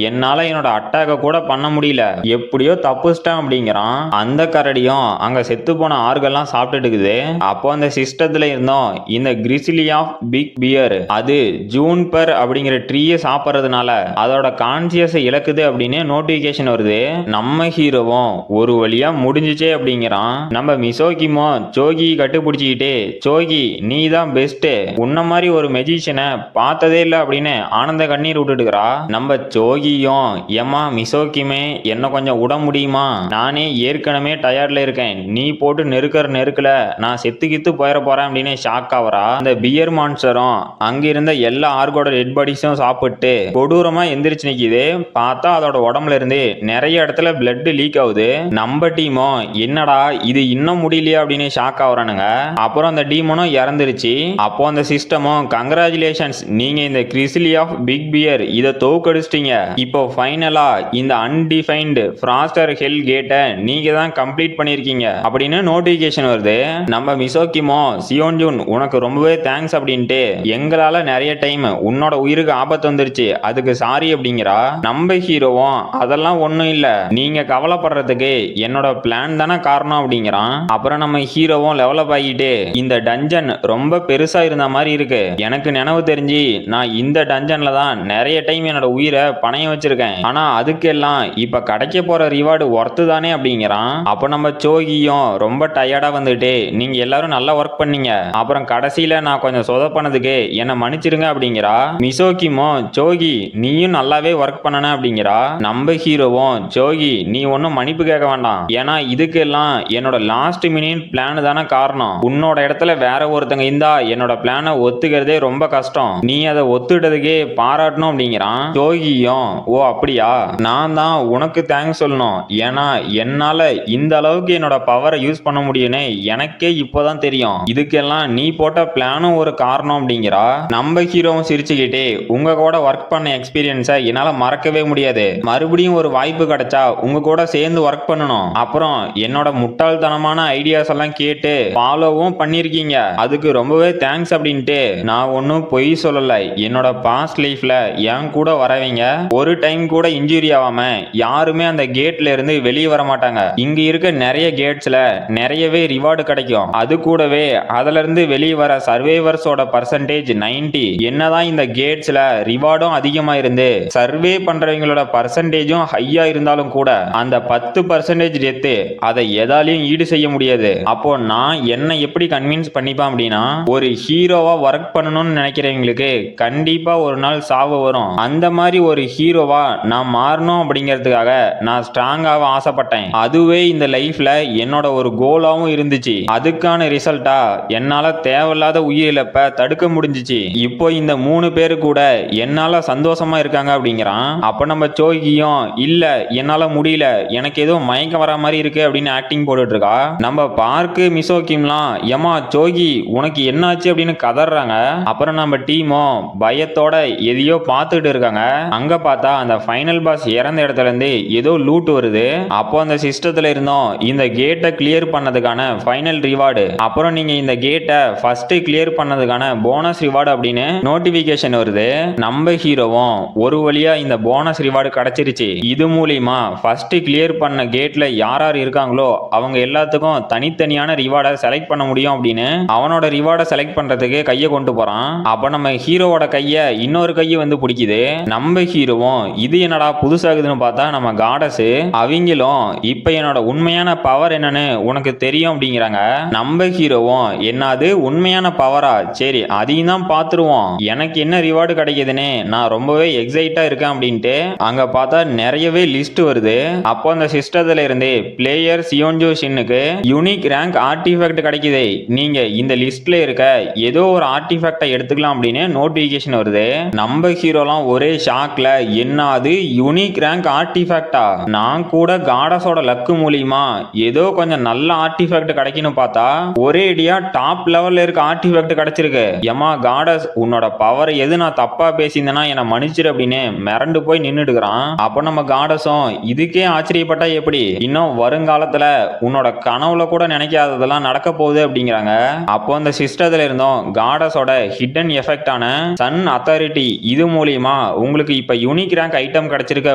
என்னால என்னோட அட்டாக்க கூட பண்ண முடியல, எப்படியோ தப்புச்சிட்டேன் அப்படிங்கிறான். அந்த கரடியும் அங்க செத்து போன ஆறுகள்லாம் சாப்பிட்டுட்டு இருக்குது. அப்போ அந்த சிஸ்டத்துல இருந்தோம் இந்த கிரிசிலி ஆஃப் பிக் பியர் அது ஜூன்பர் அப்படிங்கிற ட்ரீயை சாப்பிட்றதுனால அதோட கான்சியஸை இழக்குது அப்படின்னு நோட்டிபிகேஷன் வருது. நம்ம ஹீரோவும் ஒரு வழியா முடிஞ்சிச்சே அப்படிங்கிறான். நம்ம மிசோகிமோ சோகி கட்டுப்பிடிச்சிக்கிட்டு சோகி நீ தான் பெஸ்ட், உன்ன மாதிரி ஒரு மெஜிஷியனை பார்த்ததே இல்லை அப்படின்னு ஆனந்த கண்ணீர் விட்டுட்டுக்கிறா. நம்ம சோகியும் ஏமா மிசோகிமே என்ன கொஞ்சம் விட முடியுமா, நானே ஏற்கனவே டயர்ட்ல இருக்கேன், நீ போட்டு நெருக்கல நான் செத்துக்கித்து போயிட போறேன் அப்படின்னு ஷாக் ஆவரா. அந்த பியர் மான்ஸ்டரும் அங்க இருந்த எல்லா ஆர்கோட டெட் பாடிஸும் சாப்பிட்டு கொடூரமா எந்திரிச்சு நிக்குது. பார்த்தா அதோட உடம்புல இருந்து நிறைய இடத்துல பிளட் லீக் ஆகுது. நம்ம டீமோ என்னடா இது இன்னும் முடியலையா அப்படின்னு ஷாக் ஆகுறானுங்க. அப்புறம் அந்த டீமனும் இறந்துருச்சு. அப்போ அந்த சிஸ்டமும் கங்க்ராச்சுலேஷன்ஸ் நீங்க இந்த கிரிசிலி ஆஃப் பிக் பியர் இதை தோக்கடிச்சிட்டீங்க, இப்போ ஃபைனலா இந்த அன்டிஃபைன்டு ஃப்ராஸ்டர் ஹெல் கேட்டை நீங்க தான் கம்ப்ளீட் பண்ணிருக்கீங்க அப்படின்னு நோட்டிபிகேஷன் வருது. நம்ம மிசோகிமோ சியோன்ஜூன் உனக்கு ரொம்பவே தேங்க்ஸ் அப்படின்ட்டு எங்களால நிறைய டைம் உன்னோட உயிருக்கு ஆபத்து வந்துருச்சு அதுக்கு சாரி அப்படிங்கிறா. நம்ம ஹீரோவும் அதெல்லாம் ஒண்ணும் இல்ல, நீங்க கவலைப்படுறதுக்கு என்னோட பிளான் தானே காரணம் அப்படிங்கிறான். அப்புறம் நம்ம ஹீரோவும் டெவலப் ஆகிட்டு இந்த டஞ்சன் ரொம்ப பெருசா இருந்த மாதிரி இருக்கு, எனக்கு நினைவு தெரிஞ்சு நான் இந்த டஞ்சன்ல தான் நிறைய டைம் என்னோட உயிரை பணைய வச்சிருக்கேன், ஆனா அதுக்கெல்லாம் இப்ப கிடைக்க போற ரிவார்டு ஒர்த்து தானே அப்படிங்கிறான். அப்ப நம்ம சோகியும் ரொம்ப டயர்டா வந்துட்டு நீங்க எல்லாரும் நல்லா ஒர்க் பண்ணீங்க, அப்புறம் கடைசியில நான் கொஞ்சம் சொதப்பனதுக்கு என்ன மன்னிச்சிருங்க அப்படிங்கிறா. மிசோகிமோ சோகி நீயும் நல்லாவே ஒர்க் பண்ணன அப்படிங்கிறா. நம்ம ஹீரோவும் சோகி நீ ஒன்னும் மன்னிப்பு கேட்க வேண்டாம், ஏன்னா இதுக்கெல்லாம் என்னோட லாஸ்ட் மினிட் பிளான் தானே காரணம், உன்னோட இடத்துல வேற ஒருத்தங்க இருந்தா என்னோட பிளானை ஒத்துக்கிறதே ரொம்ப கஷ்டம், நீ அதை ஒத்துட்டதுக்கே பாராட்டணும் அப்படிங்கிறான். சோகியும் ஓ அப்படியா நான் தான் உனக்கு தேங்க்ஸ் சொல்லணும், ஏன்னா என்னால இந்த அளவுக்கு என்னோட பவரை யூஸ் பண்ண முடியும்னு எனக்கே இப்போதான் தெரியும். இதுக்கெல்லாம் நீ போட்ட பிளானும் ஒரு காரணம் அப்படிங்கிறா. நம்ம ஹீரோவும் சிரிச்சுக்கிட்டே, உங்க கூட ஒர்க் பண்ண எக்ஸ்பீரியன்ஸை என்னால மறக்கவே முடியாது. மறுபடியும் ஒரு வாய்ப்பு கிடைச்சா உங்க கூட சேர்ந்து ஒர்க் பண்ணணும். அப்புறம் என்னோட முட்டாள்தனமான ஐடியாஸ் எல்லாம் கேட்டு ஃபாலோவும் பண்ணிருக்கீங்க. அதுக்கு ரொம்பவே தேங்க்ஸ் அப்படின்ட்டு நான் ஒன்னும் பொய் சொல்லல. என்னோட பாஸ்ட் லைஃப்ல என் கூட வரவங்க ஒரு டைம் கூட இன்ஜுரி ஆகாம யாருமே அந்த கேட்ல இருந்து வெளியே வர மாட்டாங்க. இங்க இருக்க நிறைய கேட்ஸ்ல நிறையவே ரிவார்டு கிடைக்கும். அது கூடவே அதுல இருந்து வெளியே வர சர்வைவர்ஸோட பர்சன்டேஜ் 90. என்னதான் இந்த கேட்ஸ்ல ரிவார்டும் அதிகமா இருந்து சர்வே பண்றவங்களோட பர்சன்டேஜும் ஹையா இருந்தாலும் கூட அந்த 10% டெத்து அதை எதாலையும் ஈடு செய்ய முடியாது. அப்போ நான் என்ன எப்படி கன்வின்ஸ் பண்ணிப்பேன் அப்படின்னா, ஒரு ஹீரோவா ஒர்க் பண்ணணும்னு நினைக்கிறவங்களுக்கு கண்டிப்பா ஒரு நாள் சாவு வரும். அந்த மாதிரி ஒரு ஹீரோவா நான் மாறணும் அப்படிங்கிறதுக்காக நான் ஸ்ட்ராங்காக ஆசைப்பட்டேன். அதுவே இந்த லைஃப்ல என்னோட ஒரு கோலாவும் இருந்துச்சு. அதுக்கான ரிசல்ட்டா என்னால தேவையில்லாத உயிரிழப்பை தடுக்க முடிஞ்சிச்சு. இப்போ இந்த 3 பேரு கூட என்னால சந்தோஷமா இருக்காங்க அப்படிங்கிறான். அப்ப நம்ம சோகியும் இல்ல என்னால முடியல, எனக்கு ஏதோ மயக்கம் வர மாதிரி இருக்கு அப்படின்னு ஆக்டிங் போட்டுட்டு இருக்கா. நம்ம பார்க்கு மிசோக்கிம்லாம் ஏமா சோகி உனக்கு என்னாச்சு அப்படின்னு கதறாங்க. அப்புறம் நம்ம டீமும் பயத்தோட எதையோ பார்த்துட்டு இருக்காங்க. அங்க பார்த்தா அந்த ஃபைனல் பாஸ் இறந்த இடத்துல இருந்து ஏதோ லூட் வருது. அப்போ அந்த சிஸ்டத்துல இருந்தோம் இந்த கேட்டை கிளியர் பண்ணதுக்கான ஃபைனல் ரிவார்டு, அப்புறம் நீங்க இந்த கேட்டை ஃபர்ஸ்ட் கிளியர் பண்ணதுக்கான போனஸ் ரிவார்டு அப்படின்னு நோட்டிபிகேஷன் வருது. நம்ம ஹீரோவும் ஒரு வழியா இந்த போனஸ் ரிவார்டு கிடைச்சிருச்சு. இது மூலியமா ஃபர்ஸ்ட் கிளியர் பண்ண கேட்ல யார் யார் இருக்காங்களோ அவங்க எல்லாத்துக்கும் தனித்தனியான ரிவார்டை செலக்ட் பண்ண முடியும் அப்படின்னு அவனோட ரிவார்டை செலக்ட் பண்றதுக்கு கையை கொண்டு போறான். அப்ப நம்ம ஹீரோவோட கையை இன்னொரு கையை வந்து பிடிக்குது. நம்ம ஹீரோவும் இது என்னடா புதுசாகுதுன்னு பார்த்தா நம்ம காடஸ் அவங்களும் இப்ப என்னோட உண்மையான பவர் என்னன்னு உனக்கு தெரியும் அப்படிங்கிறாங்க. நம்ம ஹீரோவும் என்னது உண்மையான பவரா, சரி அதையும் தான் பார்த்துருவோம், எனக்கு என்ன ரிவார்டு கிடைக்குதுன்னு நான் ரொம்பவே எக்ஸைட்டா இருக்கேன் அப்படின்ட்டு அங்க பார்த்தா நிறையவே லிஸ்ட் வருது. அப்போ அந்த சிஸ்டத்துல இருந்து பிளேயர் சியோன்ஜோ ஷின்னுக்கு யூனிக் ரேங்க் ஆர்டிஃபேக்ட் கிடைக்குது. நீங்க இந்த லிஸ்ட்ல இருக்க ஏதோ ஒரு ஆர்டிஃபேக்டை எடுத்துக்கலாம் அப்படின்னு நோட்டிபிகேஷன் வருது. நம்ம ஹீரோலாம் ஒரே ஷாக்ல என்னது யூனிக் ரேங்க் ஆர்டிஃபேக்டா, நான் கூட காடஸோட லக்கு மூலியமா ஏதோ கொஞ்சம் நல்ல ஆர்டிஃபேக்ட் கிடைக்கணும் பார்த்தா ஒரேடியா டாப் லெவல்ல இருக்க ஆர்டிஃபேக்ட் கிடைச்சிருக்கு. ஏமா காடஸ் உன்னோட பவர் எது நான் தப்பா பேசியிருந்தேன்னா என்னை மன்னிச்சிரு அப்படின்னு மிரண்டு போய் நின்னுடுக்கிறான். அப்ப நம்ம காடஸும் இதுக்கே ஆச்சரியப்பட்டா எப்படி, இன்னும் வருங்காலத்துல உன்னோட கனவுல கூட நினைக்காததெல்லாம் நடக்க போகுது அப்படிங்கிறாங்க. அப்போ அந்த சிஸ்டத்துல இருந்தோம் காடஸோட ஹிடன் எஃபெக்டான சன் அத்தாரிட்டி இது மூலியமா உங்களுக்கு இப்ப யூனிக் ரேங்க் ஐட்டம் கிடைச்சிருக்கு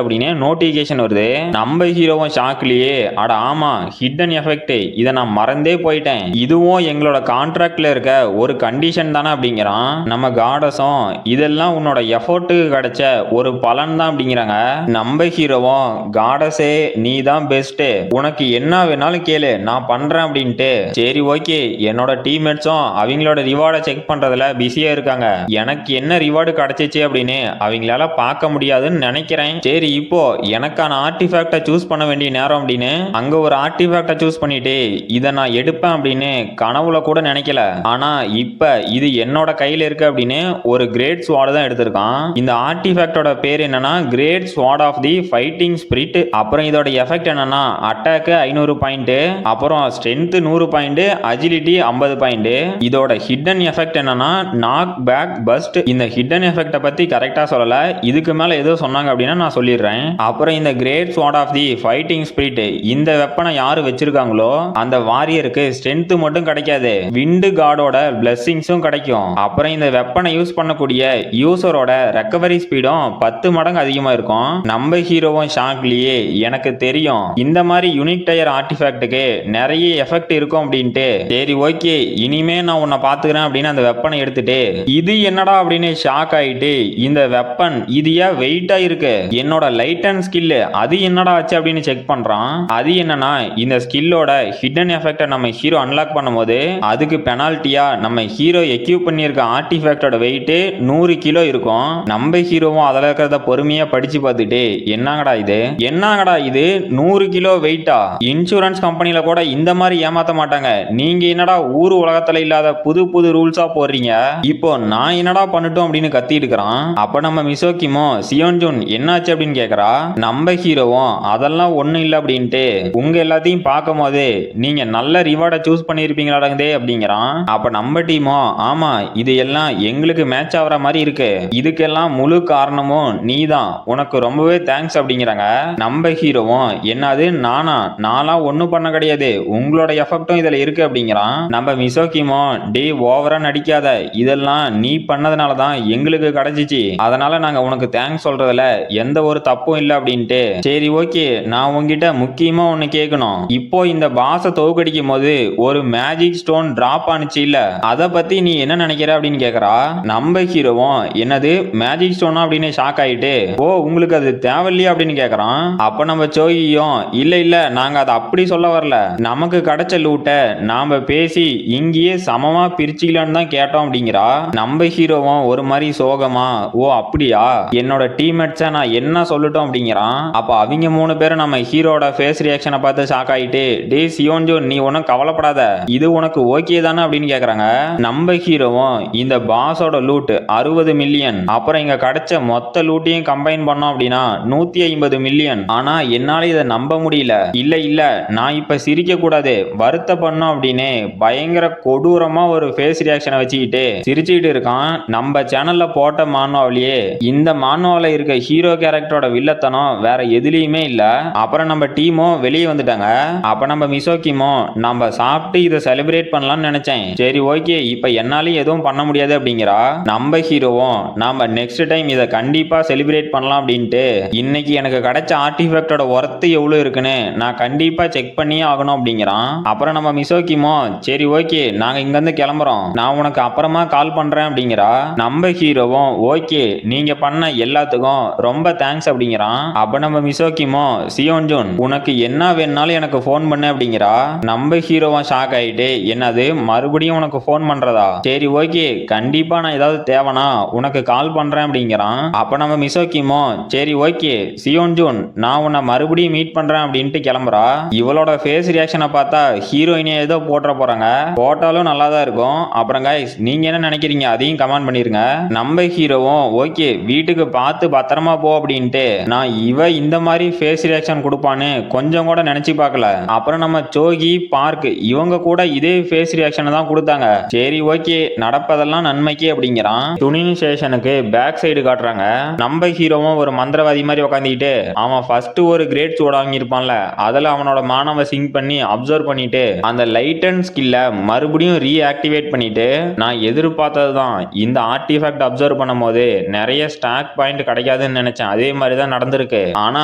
அப்படின்னு நோட்டிபிகேஷன் வருது. நம்ம ஹீரோவும் ஷாக்லயே அட ஆமா ஹிடன் எஃபெக்ட், இதை நான் மறந்தே போயிட்டேன், இதுவும் எங்களோட கான்ட்ராக்ட்ல இருக்க ஒரு கண்டிஷன் தானே அப்படிங்கிறான். நம்ம காடஸும் இதெல்லாம் உன்னோட எஃபோர்ட்டுக்கு கிடைச்ச ஒரு பலன் தான் அப்படிங்கிறாங்க. நம்ம ஹீரோவும் காடஸே நீ தான் பெஸ்ட், உனக்கு என்ன வேணாலும் கேளு நான் பண்றேன் அப்படின்ட்டு சரி ஓகே என்னோட டீம்மேட்ஸும் அவங்களோட ரிவார்டை செக் பண்றதுல பிஸியா இருக்காங்க, எனக்கு என்ன ரிவார்டு கிடைச்சிச்சு அப்படின்னு அவங்களால பார்க்க முடியாதுன்னு நினைக்கிறேன். சரி இப்போ எனக்கான ஆர்டிஃபேக்டை சூஸ் பண்ண வேண்டிய நேரம் அப்படின்னு அங்க ஒரு ஆர்டிஃபேக்டை சூஸ் பண்ணிட்டு இதை நான் எடுப்பேன் அப்படின்னு கனவுல கூட நினைக்கல. ஆனா இப்ப இது என்னோட கையில இருக்கு அப்படின்னு ஒரு கிரேட் ஸ்வாட் தான் எடுத்திருக்கான். இந்த ஆர்டிஃபேக்டோட பேர் என்னன்னா great sword of the fighting spirit. அப்புறம் இதோட எஃபெக்ட் என்னன்னா அட்டாக் 500 பாயிண்ட், அப்புறம் ஸ்ட்ரென்த் 100 பாயிண்ட், அஜிலிட்டி 50 பாயிண்ட். இதோட ஹிடன் எஃபெக்ட் என்னன்னா நாக் பேக் பஸ்ட். இந்த ஹிடன் எஃபெக்ட பத்தி கரெக்டா சொல்லல, இதுக்கு மேல ஏதோ சொன்னாங்க அப்படின்னா நான் சொல்லிடுறேன். அப்புறம் இந்த great sword of the fighting spirit இந்த வெப்பனை யாரு வச்சிருக்காங்களோ அந்த வாரியருக்கு ஸ்ட்ரென்த் மட்டும் கிடைக்காது, விண்டு காடோட பிளெஸிங்ஸும் கிடைக்கும். அப்புறம் இந்த வெப்பனை யூஸ் பண்ணக்கூடிய யூசரோட ரெக்கவரி ஸ்பீடும் 10 மடங்கு அதிகமா இருக்கும். நம்ம ஹீரோவும் ஷாக்லயே எனக்கு தெரியும் இந்த மாதிரி யூனிக் டயர் ஆர்டிஃபேக்ட்டுக்கு நிறைய எஃபெக்ட் இருக்கும் அப்படின்ட்டு சரி ஓகே இனிமே நான் உன்னை பாத்துக்கிறேன் அப்படின்னு அந்த வெப்பனை எடுத்துட்டு இது என்னடா அப்படின்னு ஷாக் ஆயிட்டு இந்த வெப்பன் இது ஏன் வெயிட்டா இருக்கு, என்னோட லைட் அண்ட் ஸ்கில் அது என்னடா ஆச்சு அப்படின்னு செக் பண்றான். அது என்னன்னா இந்த ஸ்கில்லோட ஹிடன் எஃபெக்டை நம்ம ஹீரோ அன்லாக் பண்ணும்போது அதுக்கு பெனால்ட்டியா நம்ம ஹீரோ எக்யூப் பண்ணியிருக்க ஆர்டிஃபேக்டோட வெயிட் 100 கிலோ இருக்கும். நம்ம ஹீரோவும் அதில் இருக்கிறத பொறுமையா படிச்சு பார்த்துட்டு என்னங்கடா இது 100 கிலோ வெயிட்டா, இன்சூரன்ஸ் கம்பெனில கூட இந்த மாதிரி ஏமாத்த மாட்டாங்க, நீங்க என்னடா ஊர் உலகத்துல இல்லாத புது புது ரூல்ஸா போடுறீங்க, இப்போ நான் என்னடா பண்ணட்டும் அப்படின்னு கத்திட்டு இருக்கிறான். அப்ப நம்ம மிசோக்கிமோ சியோன்ஜுன் என்னாச்சு அப்படின்னு கேக்குறா. நம்ம ஹீரோவும் அதெல்லாம் ஒண்ணு ஒண்ணும் இல்ல அப்படின்ட்டு உங்க எல்லாத்தையும் பார்க்கும் போது நீங்க நல்ல ரிவார்டை சூஸ் பண்ணிருப்பீங்களாடே அப்படிங்கிறான். அப்ப நம்ம டீமோ ஆமா இது எல்லாம் எங்களுக்கு மேட்ச் ஆகிற மாதிரி இருக்கு, இதுக்கெல்லாம் முழு காரணமும் நீதான், உனக்கு ரொம்பவே தேங்க்ஸ் அப்படிங்கிறாங்க. நம்ம ஹீரோவும் என்னது நான்லாம் ஒண்ணும் பண்ண கிடையாது, உங்களோட எஃபெக்டும் இதுல இருக்கு அப்படிங்கிறான். நம்ம மிசோக்கிமோ டே ஓவரா நடிக்காத, இதெல்லாம் நீ பண்ணதுனால தான் எங்களுக்கு கிடைச்சிச்சு, அதனால நாங்க உனக்கு தேங்க்ஸ் சொல்றதுல எந்த ஒரு தப்பும் இல்ல அப்படின்ட்டு. சரி ஓகே, நான் உங்ககிட்ட முக்கியமா ஒண்ணு கேட்கணும். இப்போ இந்த பாஸ தோக்கடிக்கும் போது ஒரு மேஜிக் ஸ்டோன் டிராப் ஆனிச்சு இல்ல, அத பத்தி நீ என்ன நினைக்கிற அப்படின்னு கேக்குறா. நம்ம ஹீரோவும் என்னது மேஜிக் ஸ்டோனா அப்படின்னு ஷாக் ஆயிட்டு ஓ உங்களுக்கு அது தேவையில்லையா அப்படின்னு கேக்குறான். அப்ப நம்ம சோகியும் இல்ல நாங்க அதை அப்படி சொல்ல வரல, நமக்கு கிடைச்ச லூட்டை நாம பேசி இங்கேயே சமமா பிரிச்சுக்கலான்னு தான் கேட்டோம் அப்படிங்கிறா. நம்ம ஹீரோவும் ஒரு மாதிரி சோகமா ஓ அப்படியா, என்னோட டீம்மேட்ஸை நான் என்ன சொல்லட்டும் அப்படிங்கிறான். அப்ப அவங்க 3 பேரும் நம்ம ஹீரோட ஃபேஸ் ரியாக்ஷனை பார்த்து ஷாக் ஆயிட்டு டே சியோன்ஜோ நீ ஒன்னும் கவலைப்படாத, இது உனக்கு ஓகே தானே அப்படின்னு கேக்குறாங்க. நம்ம ஹீரோவும் இந்த பாஸோட லூட் 60 மில்லியன், அப்புறம் இங்க கிடைச்ச மொத்த லூட்டையும் கம்பைன் பண்ணோம் அப்படின்னா 150 மில்லியன், ஆனா என்னால இதை நம்ப முடியல, இல்ல நான் இப்ப சிரிக்க கூடாது வருத்த பண்ணோம் அப்படின்னு பயங்கர கொடூரமா ஒரு ஃபேஸ் ரியாக்ஷனை வச்சுக்கிட்டு சிரிச்சுக்கிட்டு இருக்கான். நம்ம சேனல்ல போட்ட மானுவாவிலேயே இந்த மானுவால இருக்க ஹீரோ கேரக்டரோட வில்லத்தனம் வேற எதுலயுமே இல்ல. அப்புறம் நம்ம டீமும் வெளியே வந்துட்டாங்க. அப்ப நம்ம மிசோக்கிமோ நம்ம சாப்பிட்டு இதை செலிப்ரேட் பண்ணலாம்னு நினைச்சேன், சரி ஓகே இப்ப என்னாலையும் எதுவும் பண்ண முடியாது அப்படிங்கிறா. நம்ம ஹீரோவும் நாம நெக்ஸ்ட் டைம் இதை கண்டிப்பா செலிப்ரேட் பண்ணலாம் அப்படின்ட்டு இன்னைக்கு எனக்கு கிடைச்ச ஆர்டிஃபேக்டோட ஒர்த்து எவ்வளவு இருக்குன்னு நான் கண்டிப்பா செக் பண்ணியே ஆகணும் அப்படிங்கிறான். அப்புறம் நம்ம மிசோக்கிமோ சரி ஓகே நாங்க இங்க இருந்து கிளம்புறோம், நான் உனக்கு அப்புறமா கால் பண்றேன் அப்படிங்கிறா. நம்ம ஹீரோவும் ஓகே நீங்க பண்ண எல்லாத்துக்கும் ரொம்ப தேங்க்ஸ் அப்படிங்கிறான். அப்ப நம்ம மிசோக்கிமோ சியோன்ஜூன் உனக்கு என்ன வேணாலும் எனக்கு போன் பண்ணு அப்படிங்கிறா. நம்ம ஹீரோவும் ஷாக் ஆயிட்டு என்னது மறுபடியும் உனக்கு போன் பண்றதா, சரி ஓகே கண்டிப்பா நான் ஏதாவது தேவைனா உனக்கு கால் பண்றேன் அப்படிங்கிறான். அப்ப நம்ம மிசோக்கிமோ சரி ஓகே சியோன்ஜூன் நான் உன்னை மறுபடியும் மீட் பண்றேன் அப்படின்ட்டு கிளம்புறா. இவளோட ஃபேஸ் ரியாக்ஷனை பார்த்தா ஹீரோயினே ஏதோ போட்டுற போறாங்க, போட்டாலும் நல்லா தான் இருக்கும். அப்புறம் கைஸ் நீங்க என்ன நினைக்கிறீங்க அதையும் கமெண்ட் பண்ணிருங்க. நம்ம ஹீரோவும் ஓகே வீட்டுக்கு பார்த்து பத்திரமா போ அப்படின்ட்டு நான் இந்த மாதிரி ஃபேஸ் ரியாக்ஷன் கொடுப்பான்னு கொஞ்சம் கூட நினைச்சு பார்க்கல. அப்புறம் நம்ம சோகி பார்க் இவங்க கூட இதே ஃபேஸ் ரியாக்ஷன் தான் கொடுத்தாங்க, சரி ஓகே நடப்பதெல்லாம் நன்மைக்கு அப்படிங்கிறான். துணின் ஸ்டேஷனுக்கு பேக் சைடு காட்டுறாங்க. நம்ம ஹீரோவும் ஒரு மந்திரவாதி மாதிரி உட்காந்துக்கிட்டு அவன் ஃபர்ஸ்ட் ஒரு கிரேட் சோட வாங்கியிருப்பான்ல, அதில் அவனோட மானவை சிங்க் பண்ணி அப்சர்வ் பண்ணிட்டு அந்த லைட் அண்ட் ஸ்கில்ல மறுபடியும் ரீஆக்டிவேட் பண்ணிட்டு நான் எதிர்பார்த்தது தான், இந்த ஆர்டிஃபேக்ட் அப்சர்வ் பண்ணும் போது நிறைய ஸ்டாக் பாயிண்ட் கிடைக்காதுன்னு நினைச்சேன், அதே மாதிரி தான் நடந்திருக்கு. ஆனா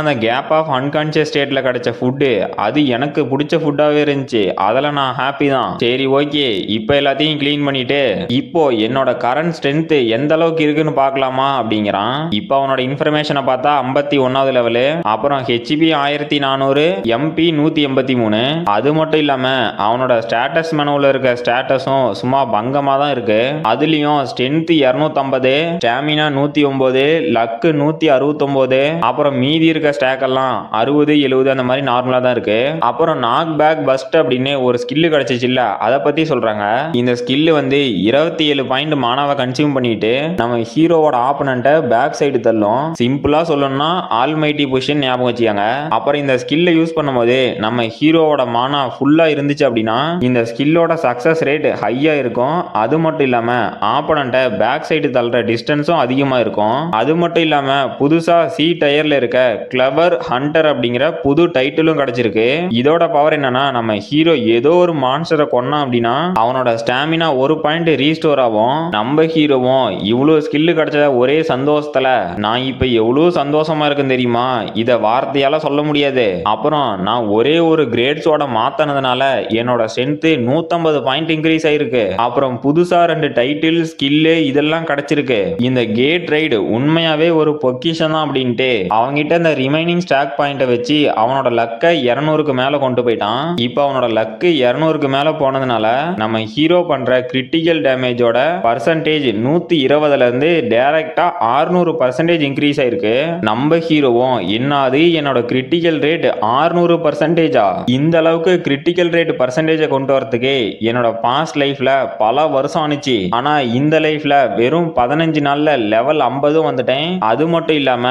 அந்த கேப் ஆஃப் அன்கான்சியஸ் ஸ்டேட்ல கிடைச்ச ஃபுட்டு அது எனக்கு பிடிச்ச ஃபுட்டாவே இருந்துச்சு, அதில் நான் ஹாப்பி தான். சரி ஓகே இப்போ எல்லாத்தையும் கிளீன் பண்ணிட்டு இப்போ என்னோட கரண்ட் ஸ்ட்ரென்த் எந்த அளவுக்கு இருக்குன்னு பார்க்கலாமா அப்படிங்கிறான். இப்போ அவனோட இன்ஃபர்மேஷனை பார்த்தா 51வது லெவலு, அப்புறம் ஹெச்பி 1400, எம்பி 183. அது மட்டும் இல்லாம அவனோட ஸ்டேட்டஸ் மெனுவில் இருக்க ஸ்டேட்டஸும் சும்மா பங்கமா தான் இருக்கு. அதுலயும் ஸ்ட்ரென்த் 250, ஸ்டாமினா 109, லக்கு 169, அப்புறம் மீதி இருக்க ஸ்டாக் எல்லாம் 60, 70 அந்த மாதிரி நார்மலா தான் இருக்கு. அப்புறம் நாக் பேக் பஸ்ட் அப்படின்னு ஒரு ஸ்கில் கிடைச்சிச்சு இல்ல, அதை பத்தி சொல்றாங்க. இந்த ஸ்கில் வந்து 27 பாயிண்ட் மானாவை கன்சியூம் பண்ணிட்டு நம்ம ஹீரோவோட ஆப்பனண்ட்டை பேக் சைடு தள்ளும். சிம்பிளா சொல்லணும்னா ஆல்மைட்டி பொசிஷன் ஞாபகம் வச்சுக்காங்க. அப்புறம் இந்த ஸ்கில்ல யூஸ் பண்ணும்போது நம்ம ஹீரோவோட மானா ஃபுல்லா இருந்துச்சு அப்படின்னா இந்த ஸ்கில்லோட சக்சஸ் ரேட் ஹையா இருக்கும். அது மட்டும் இல்லாம ஆப்பனண்ட்டை பேக் சைடு தள்ளுற டிஸ்டன்ஸும் அதிகமா இருக்கும். அது மட்டும் இல்லாம புதுசா சி டயர்ல இருக்க கிளவர் ஹண்டர் அப்படிங்கிற புது டைட்டிலும் கிடைச்சிருக்கு. இதோட பவர் என்னன்னா நம்ம ஹீரோ ஏதோ ஒரு மான்ஸ்டரை கொன்னா அப்படின்னா அவனோட ஸ்டாமினா 1 பாயிண்ட் ரீஸ்டோர் ஆகும். நம்ம ஹீரோவும் இவ்வளவு ஸ்கில் கிடைச்ச ஒரே சந்தோஷத்துல நான் இப்ப எவ்வளவு சந்தோஷமா இருக்குன்னு தெரியுமா, இத வார்த்தையால சொல்ல முடியாது. அப்புறம் நான் ஒரே ஒரு கிரேட்ஸோட மாத்தனதுனால என்னோட ஸ்ட்ரென்த் 150 பாயிண்ட் இன்க்ரீஸ் ஆயிருக்கு. அப்புறம் புதுசா 2 டைட்டில் ஸ்கில் இதெல்லாம் கிடைச்சிருக்கு. இந்த கேட் ரைடு உண்மையாவே ஒரு பொக்கிஷன் தான் அப்படின்ட்டு அவங்கிட்ட இந்த ரிமைனிங் ஸ்டாக் பாயிண்ட வச்சு அவனோட லக்கை 200க்கு மேல கொண்டு போயிட்டான். இப்போ அவனோட லக்கு 200க்கு மேல போனதுனால நம்ம ஹீரோ பண்ற கிரிட்டிக்கல் டேமேஜோட பர்சன்டேஜ் 120ல இருந்து டைரக்டா 600% இன்க்ரீஸ் ஆயிருக்கு. நம்ம ஹீரோவும் என்னது என்னோட கிரிட்டிக்கல் ரேட் 600%, இந்த அளவுக்கு கிரிட்டிக்கல் ரேட் பர்சன்டேஜை கொண்டு வரதுக்கு என்னோட பாஸ்ட் லைஃப்ல பல வருஷம் ஆனிச்சு. ஆனா இந்த லைஃப்ல வெறும் 15 நாள்ல லெவல் 50 வந்துட்டேன். அது மட்டும் இல்லாம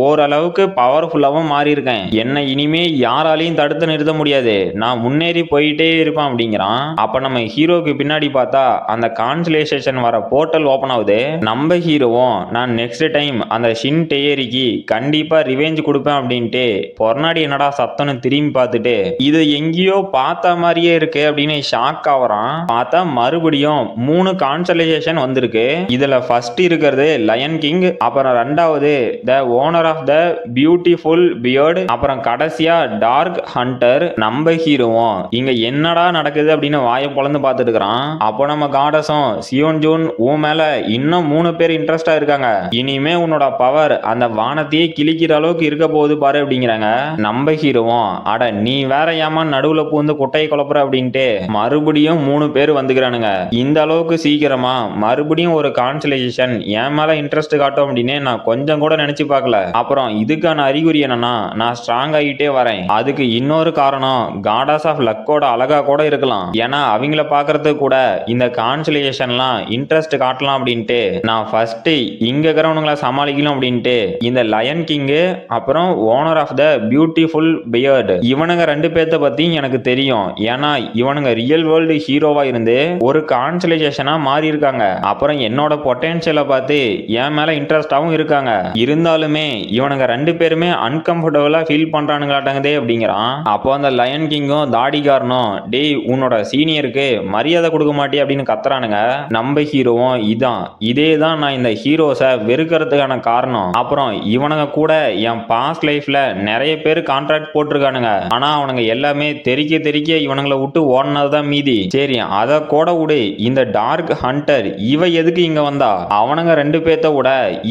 ஓரளவுக்கு பவர்ஃபுல்லாவும் மாறி இருக்கேன். என்ன இனிமே யாராலையும் தடுத்து நிறுத்த முடியாது, நான் முன்னேறி போயிட்டே இருப்பேன் அப்படிங்கிறான். அப்ப நம்ம ஹீரோக்கு பின்னாடி பார்த்தா அந்த கான்சலேஷன் வர போர்ட்டல் ஓபன் ஆகுது. நம்ம ஹீரோவும் நான் நெக்ஸ்ட் டைம் அந்த ஷின் டெயரிக்கு கண்டிப்பா ரிவெஞ்ச் கொடுப்பேன் அப்படின்ட்டு பொறநாடி என்னடா சத்தம்னு திரும்பி பார்த்துட்டு இது எங்கேயோ பார்த்த மாதிரியே இருக்கு அப்படின்னு ஷாக் ஆவறான். பார்த்தா மறுபடியும் 3 கான்சலேஷன் வந்திருக்கு. இதுல ஃபர்ஸ்ட் இருக்கிறது லயன் கிங், அப்புறம் ரெண்டாவது the owner of the beautiful beard, அப்புறம் கடைசியா டார்க் ஹண்டர். நம்ம ஹீரோவும் இங்க என்னடா நடக்குது அப்படின்னு வாயை பொளந்து பார்த்துட்டு இருக்கிறான். அப்போ நம்ம காடஸும் சியோன் ஜூன் உன் மேல இன்னும் 3 பேர் இன்ட்ரெஸ்டா இருக்காங்க, இனிமே உன்னோட பவர் அந்த வானத்தையே கிழிக்கிற அளவுக்கு இருக்க போகுது பாரு அப்படிங்கிறாங்க. நம்ம ஹீரோவும் அட நீ வேற ஏமா நடுவுல பூந்து குட்டையை குழப்புற அப்படின்ட்டு மறுபடியும் 3 பேர் வந்துக்கிறானுங்க. இந்த அளவுக்கு சீக்கிரமா மறுபடியும் ஒரு கான்சலேஷன் என் மேல இன்ட்ரெஸ்ட் காட்டும் அப்படின்னு நான் கொஞ்சம் கூட நினைச்சு பார்க்கல. அப்புறம் இதுக்கான அறிகுறி என்னன்னா நான் ஸ்ட்ராங் ஆகிட்டே வரேன். அதுக்கு இன்னொரு காரணம் காடஸ் ஆஃப் லக்கோட அழகா கூட இருக்கலாம். ஏன்னா அவங்கள பாக்குறதுக்கு கூட இந்த கான்சலேஷன்லாம் இன்ட்ரெஸ்ட் காட்டலாம் அப்படின்ட்டு நான் ஃபர்ஸ்ட் இங்க இருக்கிறவனுங்களை சமாளிக்கணும் அப்படின்ட்டு இந்த லயன் கிங்கு அப்புறம் owner of the beautiful beard இவனுங்க 2 பேர்த்த பத்தி எனக்கு தெரியும். ஏன்னா இவனுங்க ரியல் வேர்ல்டு ஹீரோவா இருந்து ஒரு கான்சலேஷனா மாறி இருக்காங்க. அப்புறம் என்னோட பொட்டன்ஷியலை பார்த்து என் மேல இன்ட்ரெஸ்டாவும் இருக்காங்க. இருந்தாலுமே இவனுங்க 2 பேருமே அன்கம்ஃபர்டபுளா ஃபீல் பண்றானுங்களாட்டங்குதே அப்படிங்கிறான். அப்போ அந்த லயன் கிங்கும் தாடிகாரனும் டேய் உன்னோட சீனியருக்கு மரியாதை கொடுக்க மாட்டே அப்படின்னு கத்துறானுங்க. நம்ம ஹீரோவும் இதே தான் நான் இந்த ஹீரோஸை வெறுக்கிறதுக்கான காரணம். அப்புறம் இவனுங்க கூட என் பாஸ்ட் லைஃப்ல நிறைய பேர் கான்ட்ராக்ட் போட்டிருக்கானுங்க. ஆனா அவனுங்க எல்லாமே தெரிக்க இவனுங்களை விட்டு ஓடினதுதான் மீதி. சரி அத கூட விடு, இந்த டார்க் ஹண்டர் இவ எதுக்கு இங்க வந்தா? அவனுங்க 2 பேர்த்த விட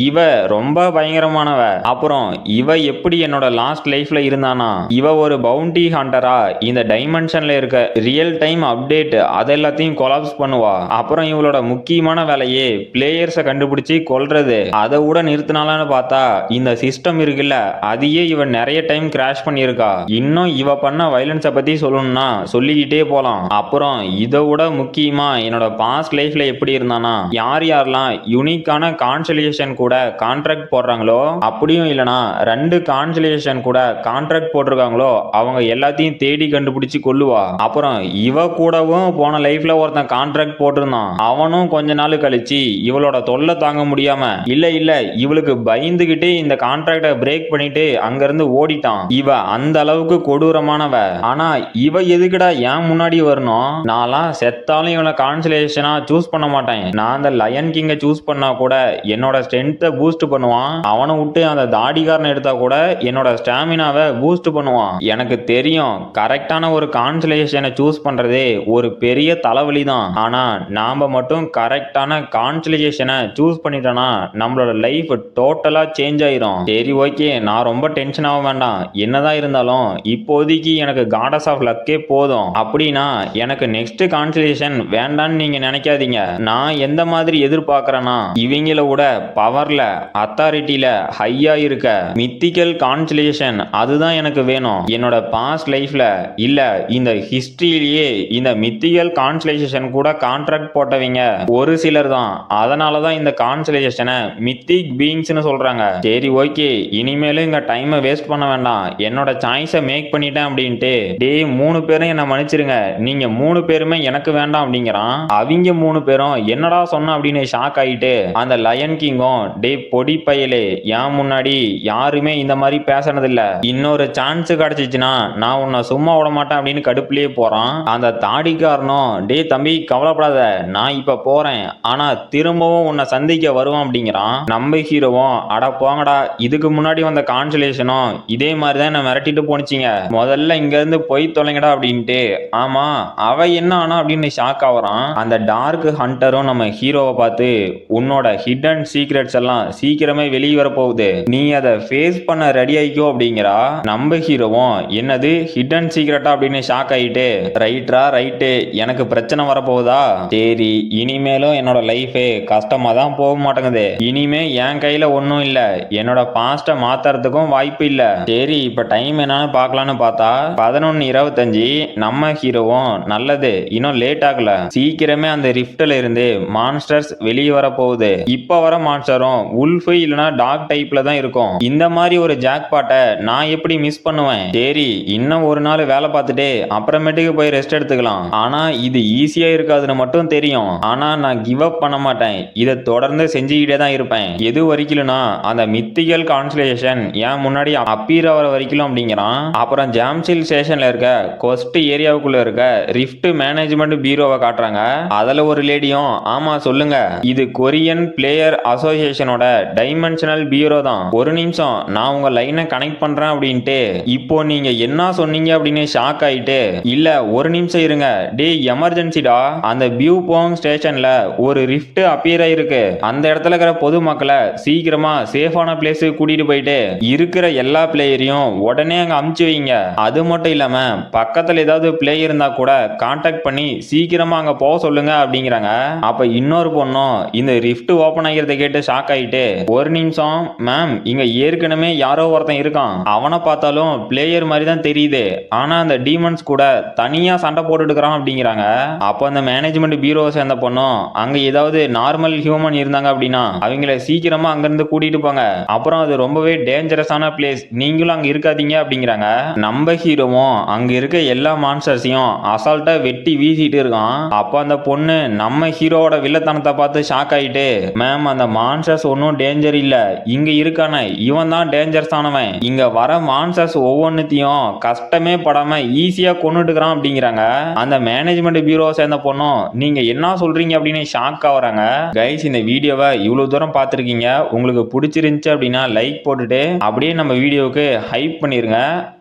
இவ ரொம்ப பயங்கரமானவ. அப்புறம் இவ எப்படி என்னோட லாஸ்ட் லைஃப்ல இருந்தானா? இவ ஒரு பவுண்டி ஹண்டரா இந்த டைமென்ஷன்ல இருக்க ரியல் டைம் அப்டேட் அதெல்லாத்தையும் கொலாப்ஸ் பண்ணுவா. அப்புறம் இவளோட முக்கியமான வேலையே பிளேயர்ஸை கண்டுபிடிச்சு கொல்றது. அதை விட நிறுத்தினாலான்னு பார்த்தா இந்த சிஸ்டம் இருக்குல்ல அதையே இவன் நிறைய டைம் கிராஷ் பண்ணியிருக்கா. இன்னும் இவ பண்ண வயலன்ஸை பத்தி சொல்லணும்னா சொல்லிக்கிட்டே போலாம். அப்புறம் இதை விட முக்கியமா என்னோட பாஸ்ட் லைஃப்ல எப்படி இருந்தானா யார் யாரெல்லாம் யூனிக்கான கான்சலேஷன் கூட கான்ட்ராக்ட் போடுறாங்களோ அப்படியும் இல்லனா 2 கான்சலேஷன் கூட கான்ட்ராக்ட் போட்டிருக்காங்களோ அவங்க எல்லாத்தையும் தேடி கண்டுபிடிச்சு கொல்லுவா. அப்புறம் இவ கூடவும் போன லைஃப்ல ஒருத்தன் கான்ட்ராக்ட் போட்டிருந்தான். அவனும் கொஞ்ச நாள் கழிச்சு இவளோட தொல்லை தாங்க முடியாம இல்ல இவளுக்கு பயந்துகிட்டு இந்த கான்ட்ராக்டை பிரேக் பண்ணிட்டு அங்க இருந்து ஓடிட்டான். இவ அந்த அளவுக்கு கொடூரமானவ. ஆனா இவ எதுக்குடா ஏன் முன்னாடி வரணும்? நான்லாம் செத்தாலும் இவனை கான்சலேஷனா சூஸ் பண்ண மாட்டேன். நான் அந்த லயன் கிங்கை சூஸ் பண்ணா கூட என்னோட ஸ்ட்ரென்த்தை பூஸ்ட் பண்ணுவான். அவனை விட்டு அந்த தாடிகாரனை எடுத்தா கூட என்னோட ஸ்டாமினாவை பூஸ்ட் பண்ணுவான். எனக்கு தெரியும் கரெக்டான ஒரு கான்சலேஷனை சூஸ் பண்றதே ஒரு பெரிய தலைவலி தான். ஆனா நாம மட்டும் கரெக்டான கான்சலேஷனை சூஸ் பண்ணிட்டோம்னா நம்மளோட லைஃப் டோட்டலா சேஞ்ச் ஆயிரும். சரி ஓகே நான் ரொம்ப டென்ஷன் ஆக வேண்டாம். என்னதான் இருந்தாலும் இப்போதைக்கு எனக்கு காடஸ் ஆஃப் லக்கே போதும். அப்படின்னா எனக்கு நெக்ஸ்ட் கான்சலேஷன் வேண்டான்னு நீங்க நினைக்காதீங்க. நான் எந்த மாதிரி எதிர்பார்க்கறேன்னா இவங்கள விட பவர்ல அத்தாரிட்டியில ஹையா இருக்க மித்திக்கல் கான்சலேஷன் அதுதான் எனக்கு வேணும். என்னோட பாஸ்ட் லைஃப்ல இல்ல இந்த ஹிஸ்டரியிலேயே இந்த மித்திக்கல் கான்சலேஷன் கூட கான்ட்ராக்ட் போட்டவங்க ஒரு சிலர் தான். அதனாலதான் இந்த கான்சலேஷனை மித்திக் பீயிங்ஸ்னு சொல்றாங்க. சரி ஓகே இனிமேலும் இங்க டைமை வேஸ்ட் பண்ண வேண்டாம். என்னோட சாய்ஸை மேக் பண்ணிட்டேன் அப்படின்ட்டு டேய் 3 பேரும் என்ன மன்னிச்சிருங்க, நீங்க 3 பேருமே எனக்கு வேண்டாம் அப்படிங்கிறான். அவங்க 3 பேரும் என்னடா சொன்ன அப்படின்னு ஷாக் ஆயிட்டு அந்த லயன் கிங்கும் டே பொடி பயலே ஏன் முன்னாடி யாருமே இந்த மாதிரி பேசினதில்ல, இன்னொரு சான்ஸ் கிடைச்சிச்சுன்னா நான் உன்னை சும்மா விட மாட்டேன் அப்படின்னு கடுப்புலயே போறான். அந்த தாடிக்காரனும் டே தம்பி கவலைப்படாத நான் இப்ப போறேன், ஆனா திரும்பவும் உன்னை சந்திக்க வருவான் அப்படிங்கிறான். நம்ம ஹீரோவும் அட போங்கடா, இதுக்கு முன்னாடி வந்த கான்சலேஷனும் இதே மாதிரிதான் என்ன மிரட்டிட்டு போனிச்சிங்க, முதல்ல இங்க இருந்து போய் தொலைங்கடா அப்படின்ட்டு. ஆமா அவ என்ன ஆனா அப்படின்னு ஷாக் ஆவறான். அந்த டார்க் ஹண்டரும் நம்ம ஹீரோவை பார்த்து உன்னோட ஹிடன் சீக்ரெட்ஸ் எல்லாம் சீக்கிரமே வெளியே வர போகுது, நீ அதை ஃபேஸ் பண்ண ரெடி ஆயிக்கோ அப்படிங்கிறா. நம்ம ஹீரோவும் என்னது ஹிடன் சீக்ரெட்டா அப்படின்னு ஷாக் ஆயிட்டு ரைட்ரா ரைட்டு எனக்கு பிரச்சனை வரப்போகுதா, சரி இனிமேலும் என்னோட லைஃபே கஷ்டமா தான் போக மாட்டேங்குது, இனிமே என் கையில ஒன்றும் இல்லை, என்னோட பாஸ்ட்டை மாத்துறதுக்கும் வாய்ப்பு இல்லை. சரி இப்ப டைம் என்னன்னு பார்க்கலான்னு பார்த்தா 11:25. நம்ம ஹீரோவும் நல்லது இன்னும் லேட் ஆகல, சீக்கிரமே அந்த ரிஃப்ட்ல இருந்து மான்ஸ்டர்ஸ் வெளியே வர போகுது. இப்ப வர மான்ஸ்டரும் உல்ஃப் இல்லனா டாக் டைப்ல தான் இருக்கும். இந்த மாதிரி ஒரு ஜாக்பாட்டை நான் நான் எப்படி மிஸ் பண்ணுவேன்? சரி, இன்னும் ஒரு நாள் வேலை பார்த்துட்டு அப்புறமேட்டுக்கு போய் ரெஸ்ட் எடுத்துக்கலாம். ஆனா இது ஈஸியா இருக்காதுன்னு மட்டும் தெரியும். ஆனா நான் கிவ் அப் பண்ண மாட்டேன். இதை தொடர்ந்து செஞ்சுக்கிட்டே தான் இருப்பேன். எது வரைக்கும்னா அந்த மித்திகல் கான்ஸ்டலேஷன் ஏன் முன்னாடி அப்பீர் ஆகிற வரைக்கும் அப்படிங்கிறான். அப்புறம் ஜாம்சில் ஸ்டேஷன்ல இருக்க கொஸ்ட் ஏரியாவுக்குள்ள இருக்க ரிஃப்ட் மேனேஜ்மெண்ட் பீரோவை காட்டுறாங்க. அதுல ஒரு லேடியும், ஆமா சொல்லுங்க, இது கொரியன் பிளேயர் அசோசியேஷனோட டைமென்ஷனல் பீரோ தான். ஒரு நிமிஷம், நான் உங்க லைனை கனெக்ட் பண்றேன் அப்படின்ட்டு இப்போ நீங்க என்ன சொன்னீங்க அப்படின்னு ஷாக் ஆயிட்டு, இல்ல ஒரு நிமிஷம் இருங்க, டே எமர்ஜென்சிடா, அந்த பியூ போங் ஸ்டேஷன்ல ஒரு ரிஃப்ட் அப்பியர் ஆயிருக்கு. அந்த இடத்துல இருக்கிற பொதுமக்களை சீக்கிரமா சேஃபான பிளேஸ் கூட்டிட்டு போயிட்டு இருக்கிற எல்லா பிளேயரையும் உடனே அங்க அமுச்சு வைங்க. அது மட்டும் இல்லாம பக்கத்துல ஏதாவது பிளேயர் இருந்தா கூட கான்டாக்ட் பண்ணி சீக்கிரமா அங்க போக சொல்லுங்க அப்படிங்கிறாங்க. அப்ப இன்னொரு பொண்ணும் இந்த ரிஃப்ட் ஓபன் ஆகிறத கேட்டு ஷாக் ஆயிட்டு, ஒரு நிமிஷம் மேம், இங்க ஏற்கனவே யாரோ ஒருத்தன் இருக்கான், அவனை பார்த்தாலும் பிளேயர் மாதிரி தான் தெரியுது, ஆனா அந்த டீமன்ஸ் கூட தனியா சண்டை போட்டுட்டு இருக்கிறான் அப்படிங்கிறாங்க. அப்ப அந்த மேனேஜ்மெண்ட் பீரோவை சேர்ந்த பொண்ணும், அங்க ஏதாவது நார்மல் ஹியூமன் இருந்தாங்க அப்படின்னா அவங்கள சீக்கிரமா அங்க இருந்து கூட்டிட்டு போங்க, அப்புறம் அது ரொம்பவே டேஞ்சரஸான பிளேஸ், நீங்களும் அங்க இருக்காதீங்க அப்படிங்கிறாங்க. நம்ம ஹீரோவும் அங்க இருக்க எல்லா மான்ஸ்டர்ஸையும் அசால்ட்டா வெட்டி வீசிட்டு இருக்கான். அப்ப அந்த பொண்ணு நம்ம ஹீரோவோட வில்லத்தனத்தை பார்த்து ஷாக் ஆயிட்டு, மேம் அந்த மான்ஸ்டர்ஸ் ஒன்னும் டேஞ்சர் இல்ல, இங்க இருக்கானே இவன் தான் டேஞ்சர்ஸ் ஆனவன், இங்க வர மான்ஸ்டர்ஸ் ஒவ்வொன்னுத்தையும் கஷ்டமே படாம ஈஸியா கொன்னுட்டுக்கிறான் அப்படிங்கிறாங்க. அந்த மேனேஜ்மெண்ட் பீரோவை சேர்ந்த பொண்ணும், நீங்க என்ன சொல்றீங்க அப்படின்னு ஷாக் ஆகுறாங்க. கைஸ், இந்த வீடியோவை இவ்வளவு தூரம் பார்த்திருக்கீங்க, உங்களுக்கு பிடிச்சிருந்துச்சு அப்படின்னா லைக் போட்டுட்டு அப்படியே நம்ம வீடியோவுக்கு ஹைப் பண்ணிருங்க.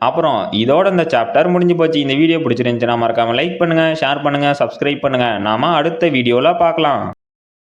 அப்புறம் இதோட இந்த சாப்டர் முடிஞ்சு போச்சு. இந்த வீடியோ பிடிச்சிருந்துச்சுன்னா மறக்காம லைக் பண்ணுங்க, ஷேர் பண்ணுங்க, சப்ஸ்கிரைப் பண்ணுங்க. நாம அடுத்த வீடியோல பார்க்கலாம்.